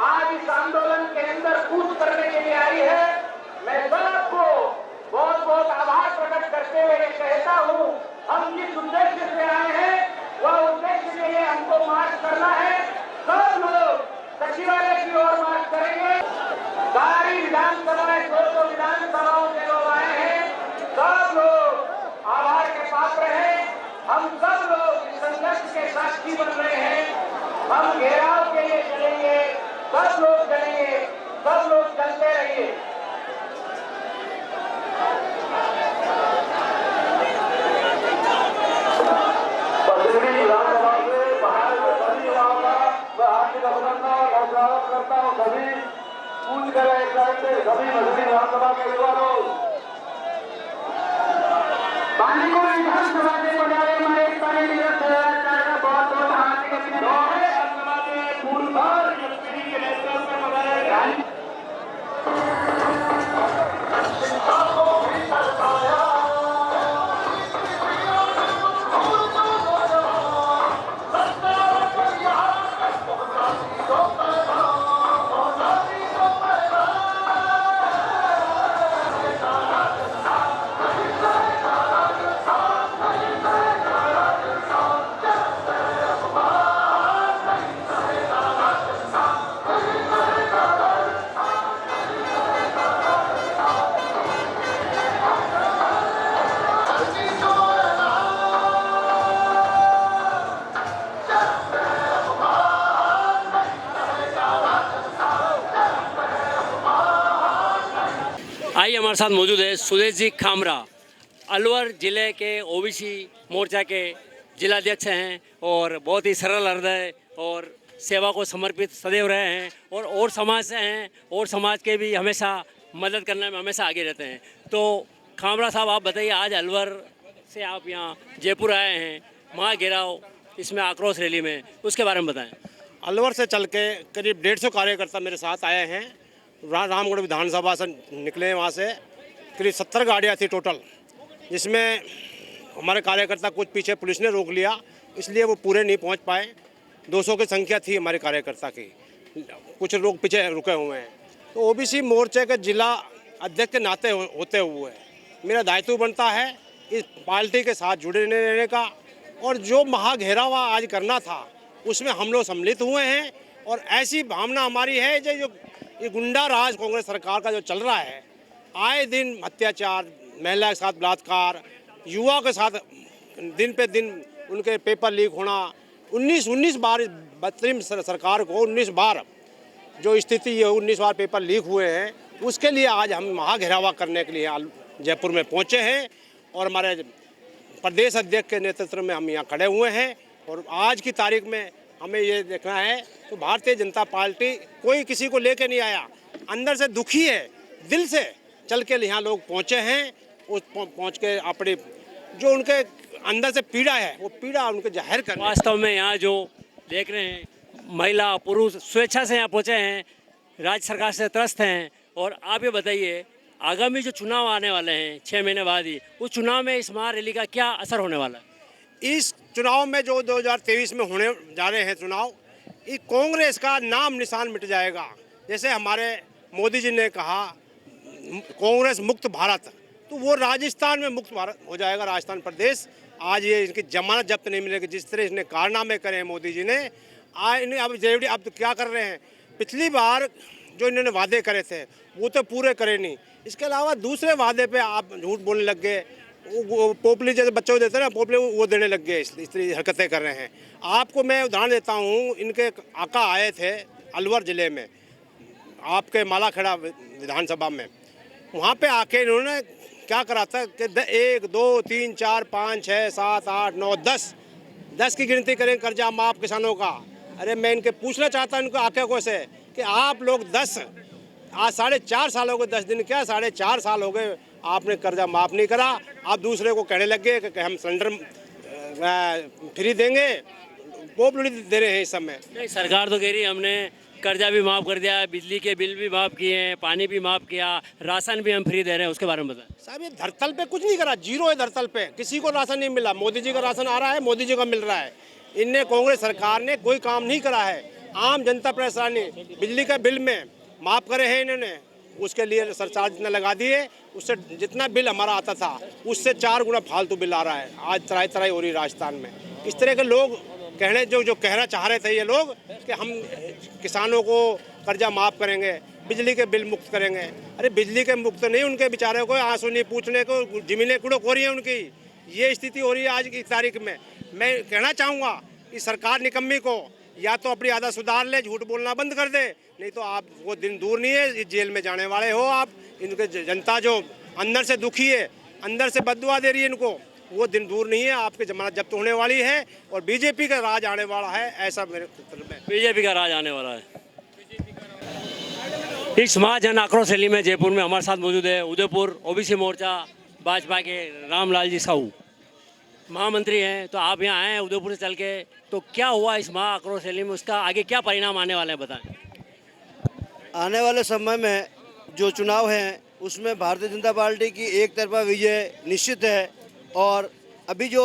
आज इस आंदोलन के अंदर कूच करने के लिए आई है। मैं सबको बहुत बहुत आभार प्रकट करते हुए कहता हूँ, हम जिस उद्देश्य से आए हैं वह उद्देश्य के लिए हमको मार्च करना है। सब लोग सचिवालय की ओर मार्च करेंगे। सारी विधानसभाएं 200 विधानसभाओं के लोग आए हैं। सब लोग आभार के पात्र हैं। हम सब लोग संघर्ष के साक्षी बन रहे हैं। हम घेराव के लिए चलेंगे, सब लोग चलेंगे, सब लोग चलते रहिए। विधानसभा से बाहर सभी युवाओं का हार्दिक अभिनंदन और स्वागत करता हूँ। सभी पूछ कर एक लाइन से सभी मजदूरी विधानसभा के युवा लोग पानी को विधानसभा के बजाय हमारे पानी बहुत बहुत हार्दिक अभिनंदन है। विधानसभा के पूर्व के नेतृत्व में आइए हमारे साथ मौजूद है सुदेश जी खामरा, अलवर जिले के ओबीसी मोर्चा के जिलाध्यक्ष हैं और बहुत ही सरल हृदय और सेवा को समर्पित सदैव रहे हैं और समाज से हैं और समाज के भी हमेशा मदद करने में हमेशा आगे रहते हैं। तो खामरा साहब, आप बताइए, आज अलवर से आप यहाँ जयपुर आए हैं, महाघेराव इसमें आक्रोश रैली में, उसके बारे में बताएं। अलवर से चल के करीब 150 कार्यकर्ता मेरे साथ आए हैं। रामगढ़ विधानसभा से निकले, वहाँ से करीब 70 गाड़ियाँ थी टोटल, जिसमें हमारे कार्यकर्ता कुछ पीछे पुलिस ने रोक लिया, इसलिए वो पूरे नहीं पहुँच पाए। 200 की संख्या थी हमारे कार्यकर्ता की, कुछ लोग पीछे रुके हुए हैं। तो ओबीसी मोर्चे के जिला अध्यक्ष के नाते होते हुए मेरा दायित्व बनता है इस पार्टी के साथ जुड़े रहने का, और जो महाघेराव आज करना था उसमें हम लोग सम्मिलित हुए हैं। और ऐसी भावना हमारी है जो ये गुंडा राज कांग्रेस सरकार का जो चल रहा है, आए दिन अत्याचार, महिला के साथ बलात्कार, युवा के साथ दिन पे दिन उनके पेपर लीक होना, 19 बार बदतरीन सरकार को 19 बार जो स्थिति है, 19 बार पेपर लीक हुए हैं, उसके लिए आज हम महाघेरावा करने के लिए जयपुर में पहुंचे हैं। और हमारे प्रदेश अध्यक्ष के नेतृत्व में हम यहाँ खड़े हुए हैं। और आज की तारीख में हमें ये देखना है तो भारतीय जनता पार्टी कोई किसी को लेके नहीं आया, अंदर से दुखी है, दिल से चल के यहाँ लोग पहुँचे हैं। उस पहुँच के अपने जो उनके अंदर से पीड़ा है वो पीड़ा उनके जाहिर करना। वास्तव में यहाँ जो देख रहे हैं, महिला पुरुष स्वेच्छा से यहाँ पहुँचे हैं, राज्य सरकार से त्रस्त हैं। और आप ये बताइए, आगामी जो चुनाव आने वाले हैं 6 महीने बाद ही, उस चुनाव में इस महारैली का क्या असर होने वाला है? इस चुनाव में जो 2023 में होने जा रहे हैं चुनाव, ये कांग्रेस का नाम निशान मिट जाएगा। जैसे हमारे मोदी जी ने कहा कांग्रेस मुक्त भारत, तो वो राजस्थान में मुक्त भारत हो जाएगा, राजस्थान प्रदेश। आज ये इनकी जमानत जब्त नहीं मिलेगी, जिस तरह इसने कारनामे करे हैं मोदी जी ने। आज इन्हें अब क्या कर रहे हैं, पिछली बार जो इन्होंने वादे करे थे वो तो पूरे करे नहीं, इसके अलावा दूसरे वादे पे आप झूठ बोलने लग गए। पोपली जैसे बच्चों को देते हैं ना, पोपली वो देने लग गए, इस तरह हरकतें कर रहे हैं। आपको मैं उदाहरण देता हूँ, इनके आका आए थे अलवर ज़िले में, आपके मालाखेड़ा विधानसभा में, वहाँ पे आके इन्होंने क्या करा था कि 1 2 3 4 5 6 7 8 9 10 की गिनती करें कर्जा माफ किसानों का। अरे मैं इनके पूछना चाहता हूँ, इनको आके को से कि आप लोग 10 आज 4.5 साल हो गए, 10 दिन क्या 4.5 साल हो गए, आपने कर्जा माफ़ नहीं करा। आप दूसरे को कहने लग गए कि हम सिलेंडर फ्री देंगे, पोपली दे रहे हैं इस समय। नहीं, सरकार तो कह रही है हमने कर्जा भी माफ़ कर दिया, बिजली के बिल भी माफ़ किए हैं, पानी भी माफ़ किया, राशन भी हम फ्री दे रहे हैं, उसके बारे में बताएं। साहब ये धरतल पे कुछ नहीं करा, जीरो है धरतल पे, किसी को राशन नहीं मिला। मोदी जी का राशन आ रहा है, मोदी जी का मिल रहा है। इनने कांग्रेस सरकार ने कोई काम नहीं करा है। आम जनता परेशानी, बिजली का बिल में माफ़ करे हैं इन्होंने, उसके लिए सरचार्ज जितना लगा दिए, उससे जितना बिल हमारा आता था उससे 4 गुना फालतू बिल आ रहा है। आज तराई हो रही राजस्थान में। इस तरह के लोग कहने जो कहना चाह रहे थे ये लोग कि हम किसानों को कर्जा माफ़ करेंगे, बिजली के बिल मुक्त करेंगे। अरे बिजली के मुक्त नहीं, उनके बेचारे को आंसू नहीं पूछने को, जमीनें कुड़क हो रही हैं उनकी। ये स्थिति हो रही है आज की तारीख में। मैं कहना चाहूँगा इस सरकार निकम्मी को या तो अपनी आदत सुधार ले, झूठ बोलना बंद कर दे, नहीं तो आप वो दिन दूर नहीं है, जेल में जाने वाले हो आप। इनके जनता जो अंदर से दुखी है, अंदर से बददुआ दे रही है इनको, वो दिन दूर नहीं है। आपकी जमानत जब्त होने वाली है और बीजेपी का राज आने वाला है, ऐसा मेरे तरफ है। बीजेपी का राज आने वाला है। इस महाजन आक्रोश रैली में जयपुर में हमारे साथ मौजूद है उदयपुर ओबीसी मोर्चा भाजपा के रामलाल जी साहू, महामंत्री हैं। तो आप यहाँ आए हैं उदयपुर से चल के, तो क्या हुआ इस महा आक्रोश रैली में, उसका आगे क्या परिणाम आने वाले हैं बताएं। आने वाले समय में जो चुनाव हैं उसमें भारतीय जनता पार्टी की एक तरफा विजय निश्चित है। और अभी जो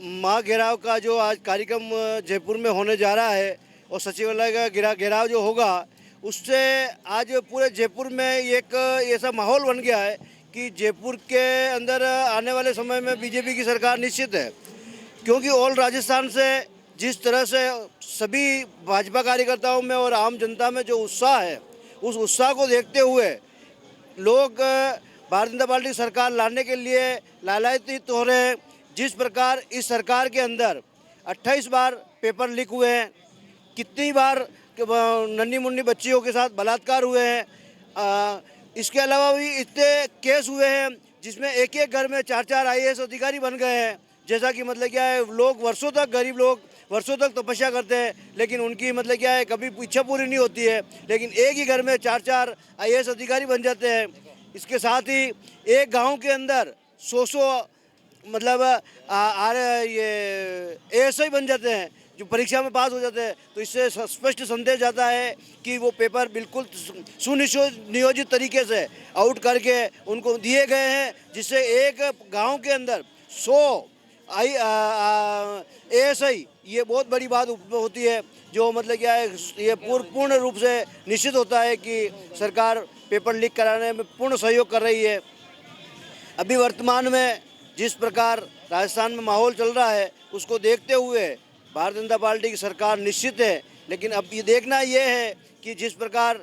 महाघेराव का जो आज कार्यक्रम जयपुर में होने जा रहा है और सचिवालय का घेराव जो होगा, उससे आज पूरे जयपुर में एक ऐसा माहौल बन गया है कि जयपुर के अंदर आने वाले समय में बीजेपी की सरकार निश्चित है। क्योंकि ऑल राजस्थान से जिस तरह से सभी भाजपा कार्यकर्ताओं में और आम जनता में जो उत्साह है, उस उत्साह को देखते हुए लोग भारतीय जनता पार्टी सरकार लाने के लिए लालायित हो रहे हैं। जिस प्रकार इस सरकार के अंदर 28 बार पेपर लीक हुए हैं, कितनी बार नन्ही मुन्नी बच्चियों के साथ बलात्कार हुए हैं, इसके अलावा भी इतने केस हुए हैं जिसमें एक एक घर में 4-4 IAS अधिकारी बन गए हैं। जैसा कि मतलब क्या है, लोग वर्षों तक, गरीब लोग वर्षों तक तपस्या करते हैं, लेकिन उनकी मतलब क्या है, कभी इच्छा पूरी नहीं होती है। लेकिन एक ही घर में 4-4 IAS अधिकारी बन जाते हैं। इसके साथ ही एक गांव के अंदर 100 मतलब ये ASI बन जाते हैं जो परीक्षा में पास हो जाते हैं। तो इससे स्पष्ट संदेश जाता है कि वो पेपर बिल्कुल सुनियोजित तरीके से आउट करके उनको दिए गए हैं, जिससे एक गांव के अंदर 100 ASI, ये बहुत बड़ी बात होती है। जो मतलब क्या है, ये पूर्ण रूप से निश्चित होता है कि सरकार पेपर लीक कराने में पूर्ण सहयोग कर रही है। अभी वर्तमान में जिस प्रकार राजस्थान में माहौल चल रहा है, उसको देखते हुए भारतीय जनता पार्टी की सरकार निश्चित है। लेकिन अब ये देखना ये है कि जिस प्रकार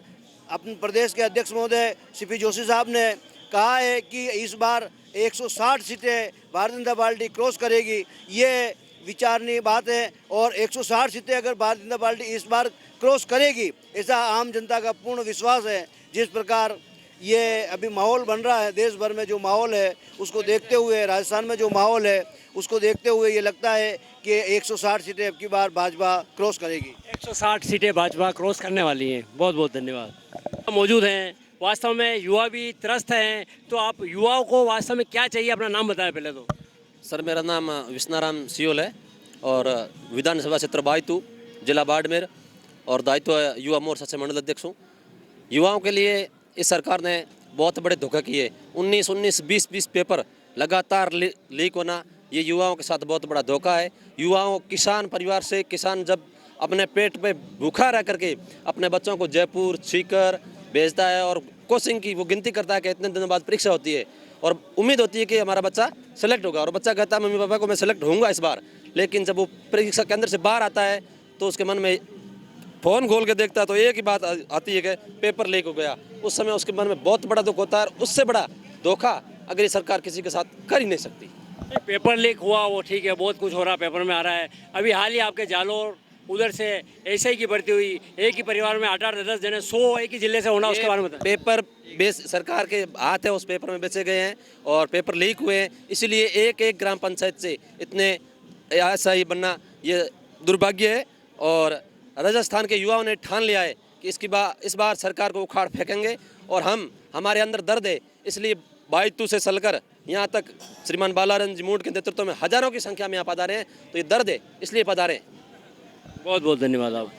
अपने प्रदेश के अध्यक्ष महोदय CP जोशी साहब ने कहा है कि इस बार 160 सीटें भारतीय जनता पार्टी क्रॉस करेगी, ये विचारणीय बात है। और 160 सीटें अगर भारतीय जनता पार्टी इस बार क्रॉस करेगी, ऐसा आम जनता का पूर्ण विश्वास है। जिस प्रकार ये अभी माहौल बन रहा है, देश भर में जो माहौल है उसको देखते हुए, राजस्थान में जो माहौल है उसको देखते हुए ये लगता है कि 160 सीटें अब की बार भाजपा क्रॉस करेगी। 160 सीटें भाजपा क्रॉस करने वाली हैं। बहुत बहुत धन्यवाद। मौजूद हैं, वास्तव में युवा भी त्रस्त हैं, तो आप युवाओं को वास्तव में क्या चाहिए, अपना नाम बताएं पहले तो। सर, मेरा नाम विष्णाराम सियोल है और विधानसभा क्षेत्र बायतू, जिला बाड़मेर, और दायित्व युवा मोर्चा से मंडल अध्यक्ष हूँ। युवाओं के लिए इस सरकार ने बहुत बड़े धोखे किए। 19 20 पेपर लगातार लीक होना, ये युवाओं के साथ बहुत बड़ा धोखा है। युवाओं, किसान परिवार से, किसान जब अपने पेट पे भूखा रह करके अपने बच्चों को जयपुर, सीकर भेजता है और कोचिंग की वो गिनती करता है कि इतने दिनों बाद परीक्षा होती है और उम्मीद होती है कि हमारा बच्चा सेलेक्ट होगा, और बच्चा कहता है मम्मी पापा को मैं सेलेक्ट होऊंगा इस बार। लेकिन जब वो परीक्षा केंद्र से बाहर आता है तो उसके मन में फ़ोन खोल के देखता है तो एक ही बात आती है कि पेपर लीक हो गया। उस समय उसके मन में बहुत बड़ा दुख होता है, और उससे बड़ा धोखा अगर ये सरकार किसी के साथ कर ही नहीं सकती। पेपर लीक हुआ वो ठीक है, बहुत कुछ हो रहा पेपर में आ रहा है। अभी हाल ही आपके जालोर उधर से ASI की भर्ती हुई, एक ही परिवार में 8-10 जने, 100 एक ही जिले से होना, उसके बारे में पेपर बेस सरकार के हाथ है, उस पेपर में बेचे गए हैं और पेपर लीक हुए हैं। इसीलिए एक ग्राम पंचायत से इतने ASI बनना ये दुर्भाग्य है। और राजस्थान के युवाओं ने ठान लिया है कि इस बार सरकार को उखाड़ फेंकेंगे, और हमारे अंदर दर्द है, इसलिए बायतू से चलकर यहाँ तक श्रीमान बालारंज मूड के नेतृत्व में हजारों की संख्या में यहाँ पधारे हैं। तो ये दर्द है, इसलिए पधारे। बहुत बहुत धन्यवाद। आप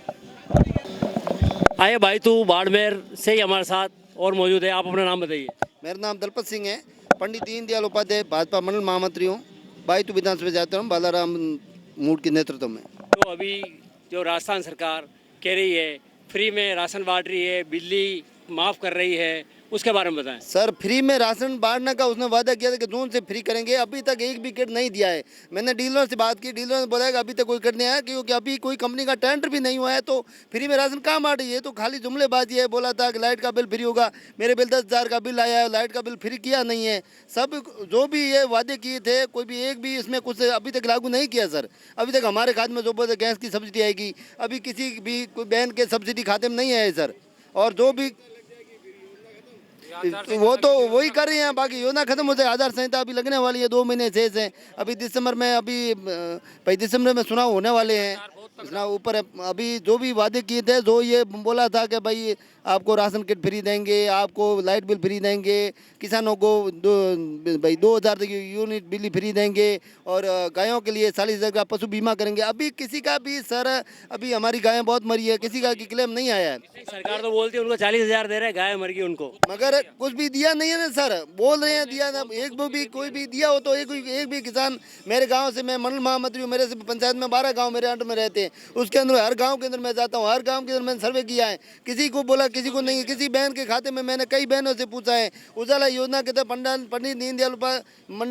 आइए, बायतू बाड़मेर से ही हमारे साथ और मौजूद है। आप अपना नाम बताइए। मेरा नाम दलपत सिंह है, पंडित दीनदयाल उपाध्याय भाजपा मंडल महामंत्री हूँ, बायतू विधानसभा जाता हूँ बालाराम मूड के नेतृत्व में। तो अभी जो राजस्थान सरकार कह रही है फ्री में राशन बांट रही है, बिजली माफ़ कर रही है, उसके बारे में बताएं। सर, फ्री में राशन बांटने का उसने वादा किया था कि जून से फ्री करेंगे, अभी तक एक भी किट नहीं दिया है। मैंने डीलर से बात की, डीलर ने बोला कि अभी तक कोई किट नहीं आया, क्योंकि अभी कोई कंपनी का टेंडर भी नहीं हुआ है। तो फ्री में राशन कहाँ बांट रही है? तो खाली जुमलेबाजी है। बोला था कि लाइट का बिल फ्री होगा, मेरे बिल 10,000 का बिल आया है, लाइट का बिल फ्री किया नहीं है। सब जो भी ये वादे किए थे, कोई भी एक भी इसमें कुछ अभी तक लागू नहीं किया सर। अभी तक हमारे खाते में जो बोलते गैस की सब्सिडी आएगी, अभी किसी भी कोई बहन के सब्सिडी खाते में नहीं आए सर। और जो भी वो तो वही कर रही हैं, बाकी योजना खत्म हो जाए। आधार संहिता अभी लगने वाली है, 2 महीने शेष हैं। अभी दिसंबर में, अभी 25 दिसंबर में चुनाव होने वाले हैं। चुनाव ऊपर है। अभी जो भी वादे किए थे, जो ये बोला था कि भाई आपको राशन किट फ्री देंगे, आपको लाइट बिल फ्री देंगे, किसानों को 2,000 तक यूनिट बिजली फ्री देंगे, और गायों के लिए 40,000 का पशु बीमा करेंगे। अभी किसी का भी सर, अभी हमारी गायें बहुत मरी है, किसी का क्लेम नहीं आया है। सरकार तो बोलती है उनको 40,000 दे रहे हैं, गाय मर गई उनको, मगर कुछ भी दिया नहीं है ना सर। बोल रहे हैं दिया, एक भी कोई भी दिया हो तो एक भी किसान, मेरे गाँव से, मैं मंडल महामंत्री हूँ, मेरे से पंचायत में 12 गाँव मेरे अंडर में रहते हैं, उसके अंदर हर गाँव के अंदर मैं जाता हूँ, हर गाँव के अंदर मैंने सर्वे किया है। किसी को बोला, किसी को नहीं। किसी बहन के खाते में मैंने कई बहनों से पूछा है। उजाला योजना के तहत पंडित दीनदयाल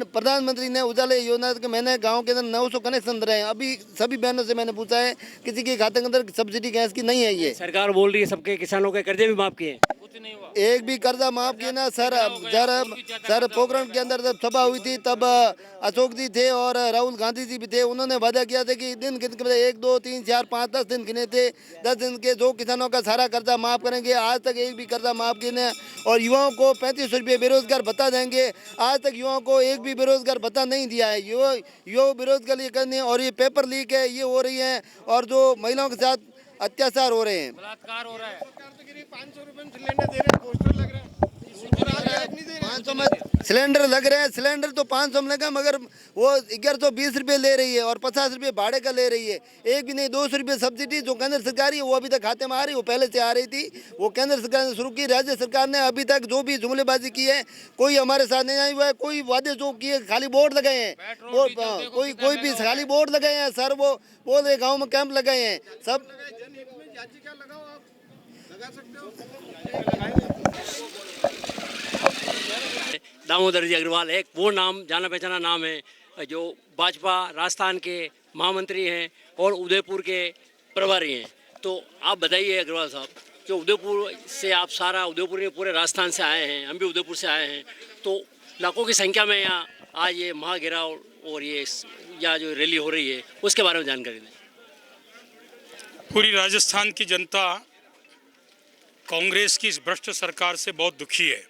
प्रधानमंत्री ने उजाला योजना के मैंने गांव के अंदर 900 कनेक्शन दे रहे हैं। अभी सभी बहनों से मैंने पूछा है, किसी के खाते के अंदर सब्सिडी गैस की नहीं है। ये सरकार बोल रही है सबके किसानों के कर्जे भी माफ किए। एक भी कर्जा माफ किया ना सर। सर पोखरण के अंदर जब सभा हुई थी तब अशोक जी थे और राहुल गांधी जी भी थे। उन्होंने वादा किया था कि दिन गिन के 1 2 3 4 5 10 दिन गिने थे। 10 दिन के जो किसानों का सारा कर्जा माफ करेंगे। आज तक एक भी कर्जा माफ किए नहीं। और युवाओं को 3500 रुपये बेरोजगार भत्ता देंगे। आज तक युवाओं को एक भी बेरोजगार भत्ता नहीं दिया है। युवा बेरोजगारी करने और ये पेपर लीक है ये हो रही है और जो महिलाओं के साथ अत्याचार हो रहे हैं। बलात्कार हो रहा है। 500 रुपए में सिलेंडर दे रहे हैं, पोस्टर लग रहा है। 500 में सिलेंडर लग रहे हैं। सिलेंडर तो 500 में लगा मगर वो 1120 रुपये ले रही है और 50 रुपये भाड़े का ले रही है। एक भी नहीं 200 रुपये सब्सिडी जो केंद्र सरकार है वो अभी तक खाते में आ रही है। वो पहले से आ रही थी। वो केंद्र सरकार ने शुरू की। राज्य सरकार ने अभी तक जो भी जुमलेबाजी की है कोई हमारे साथ नहीं आई हुआ है। कोई वादे जो किए खाली बोर्ड लगाए हैं। कोई भी खाली बोर्ड लगाए हैं सर। वो बोल रहे गाँव में कैंप लगाए हैं सब। दामोदर जी अग्रवाल एक वो नाम जाना पहचाना नाम है जो भाजपा राजस्थान के महामंत्री हैं और उदयपुर के प्रभारी हैं। तो आप बताइए अग्रवाल साहब, जो उदयपुर से आप सारा उदयपुर के पूरे राजस्थान से आए हैं, हम भी उदयपुर से आए हैं, तो लाखों की संख्या में यहाँ आज ये महाघेराव और ये या जो रैली हो रही है उसके बारे में जानकारी दें। पूरी राजस्थान की जनता कांग्रेस की इस भ्रष्ट सरकार से बहुत दुखी है।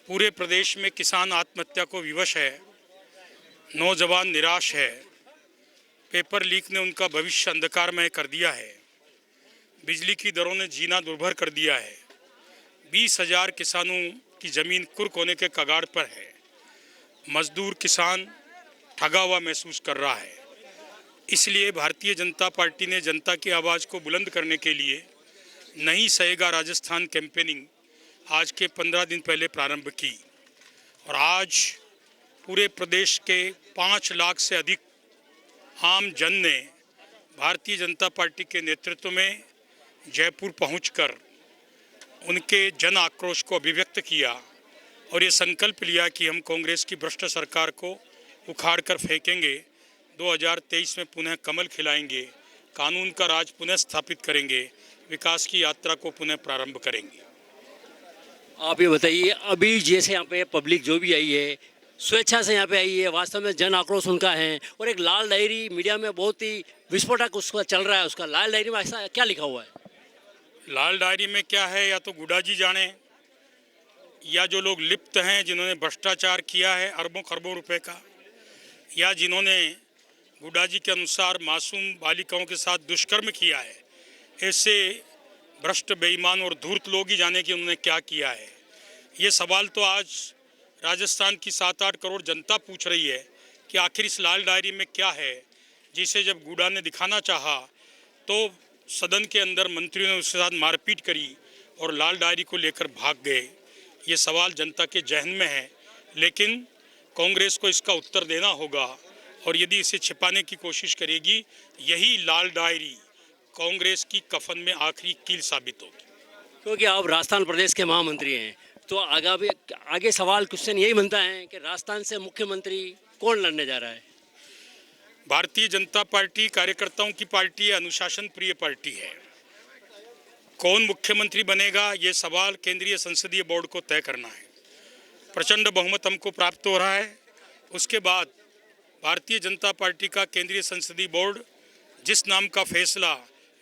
पूरे प्रदेश में किसान आत्महत्या को विवश है, नौजवान निराश है, पेपर लीक ने उनका भविष्य अंधकारमय कर दिया है, बिजली की दरों ने जीना दुर्भर कर दिया है, 20,000 किसानों की ज़मीन कुर्क होने के कगार पर है, मजदूर किसान ठगा हुआ महसूस कर रहा है। इसलिए भारतीय जनता पार्टी ने जनता की आवाज़ को बुलंद करने के लिए नहीं सहेगा राजस्थान कैंपेनिंग आज के 15 दिन पहले प्रारंभ की और आज पूरे प्रदेश के 5 लाख से अधिक आम जन ने भारतीय जनता पार्टी के नेतृत्व में जयपुर पहुंचकर उनके जन आक्रोश को अभिव्यक्त किया और ये संकल्प लिया कि हम कांग्रेस की भ्रष्ट सरकार को उखाड़ कर फेंकेंगे, 2023 में पुनः कमल खिलाएंगे, कानून का राज पुनः स्थापित करेंगे, विकास की यात्रा को पुनः प्रारंभ करेंगे। आप ये बताइए, अभी जैसे यहाँ पे पब्लिक जो भी आई है स्वेच्छा से यहाँ पे आई है, वास्तव में जन आक्रोश उनका है और एक लाल डायरी मीडिया में बहुत ही विस्फोटक उसका चल रहा है। उसका लाल डायरी में ऐसा क्या लिखा हुआ है? लाल डायरी में क्या है या तो गुड्डा जी जाने, या जो लोग लिप्त हैं जिन्होंने भ्रष्टाचार किया है अरबों खरबों रुपए का, या जिन्होंने गुड्डा जी के अनुसार मासूम बालिकाओं के साथ दुष्कर्म किया है, ऐसे भ्रष्ट बेईमान और धूर्त लोग ही जाने कि उन्होंने क्या किया है। ये सवाल तो आज राजस्थान की 7-8 करोड़ जनता पूछ रही है कि आखिर इस लाल डायरी में क्या है, जिसे जब गुड्डा ने दिखाना चाहा तो सदन के अंदर मंत्रियों ने उसके साथ मारपीट करी और लाल डायरी को लेकर भाग गए। ये सवाल जनता के जहन में है, लेकिन कांग्रेस को इसका उत्तर देना होगा और यदि इसे छिपाने की कोशिश करेगी, यही लाल डायरी कांग्रेस की कफन में आखिरी कील साबित होगी। क्योंकि आप राजस्थान प्रदेश के महामंत्री हैं, तो आगे सवाल क्वेश्चन यही बनता है कि राजस्थान से मुख्यमंत्री कौन लड़ने जा रहा है? भारतीय जनता पार्टी कार्यकर्ताओं की पार्टी है, अनुशासन प्रिय पार्टी है। कौन मुख्यमंत्री बनेगा ये सवाल केंद्रीय संसदीय बोर्ड को तय करना है। प्रचंड बहुमत हमको प्राप्त हो रहा है, उसके बाद भारतीय जनता पार्टी का केंद्रीय संसदीय बोर्ड जिस नाम का फैसला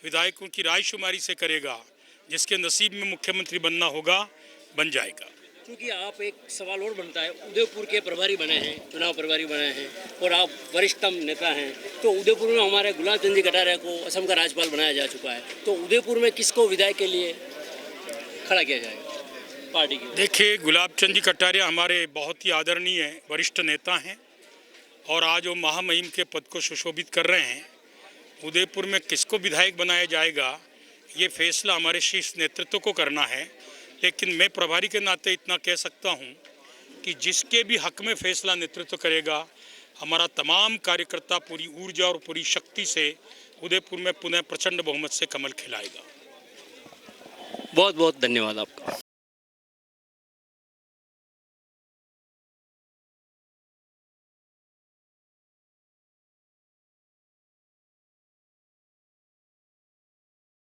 विधायकों की रायशुमारी से करेगा, जिसके नसीब में मुख्यमंत्री बनना होगा, बन जाएगा। क्योंकि आप एक सवाल और बनता है, उदयपुर के प्रभारी बने हैं, चुनाव प्रभारी बने हैं और आप वरिष्ठतम नेता हैं, तो उदयपुर में हमारे गुलाब चंद जी कटारिया को असम का राज्यपाल बनाया जा चुका है, तो उदयपुर में किसको विधायक के लिए खड़ा किया जाएगा पार्टी की? देखिए, गुलाब चंद जी कटारिया हमारे बहुत ही आदरणीय वरिष्ठ नेता हैं और आज वो महामहिम के पद को सुशोभित कर रहे हैं। उदयपुर में किसको विधायक बनाया जाएगा ये फैसला हमारे शीर्ष नेतृत्व को करना है, लेकिन मैं प्रभारी के नाते इतना कह सकता हूं कि जिसके भी हक में फैसला नेतृत्व करेगा, हमारा तमाम कार्यकर्ता पूरी ऊर्जा और पूरी शक्ति से उदयपुर में पुनः प्रचंड बहुमत से कमल खिलाएगा। बहुत बहुत धन्यवाद आपका।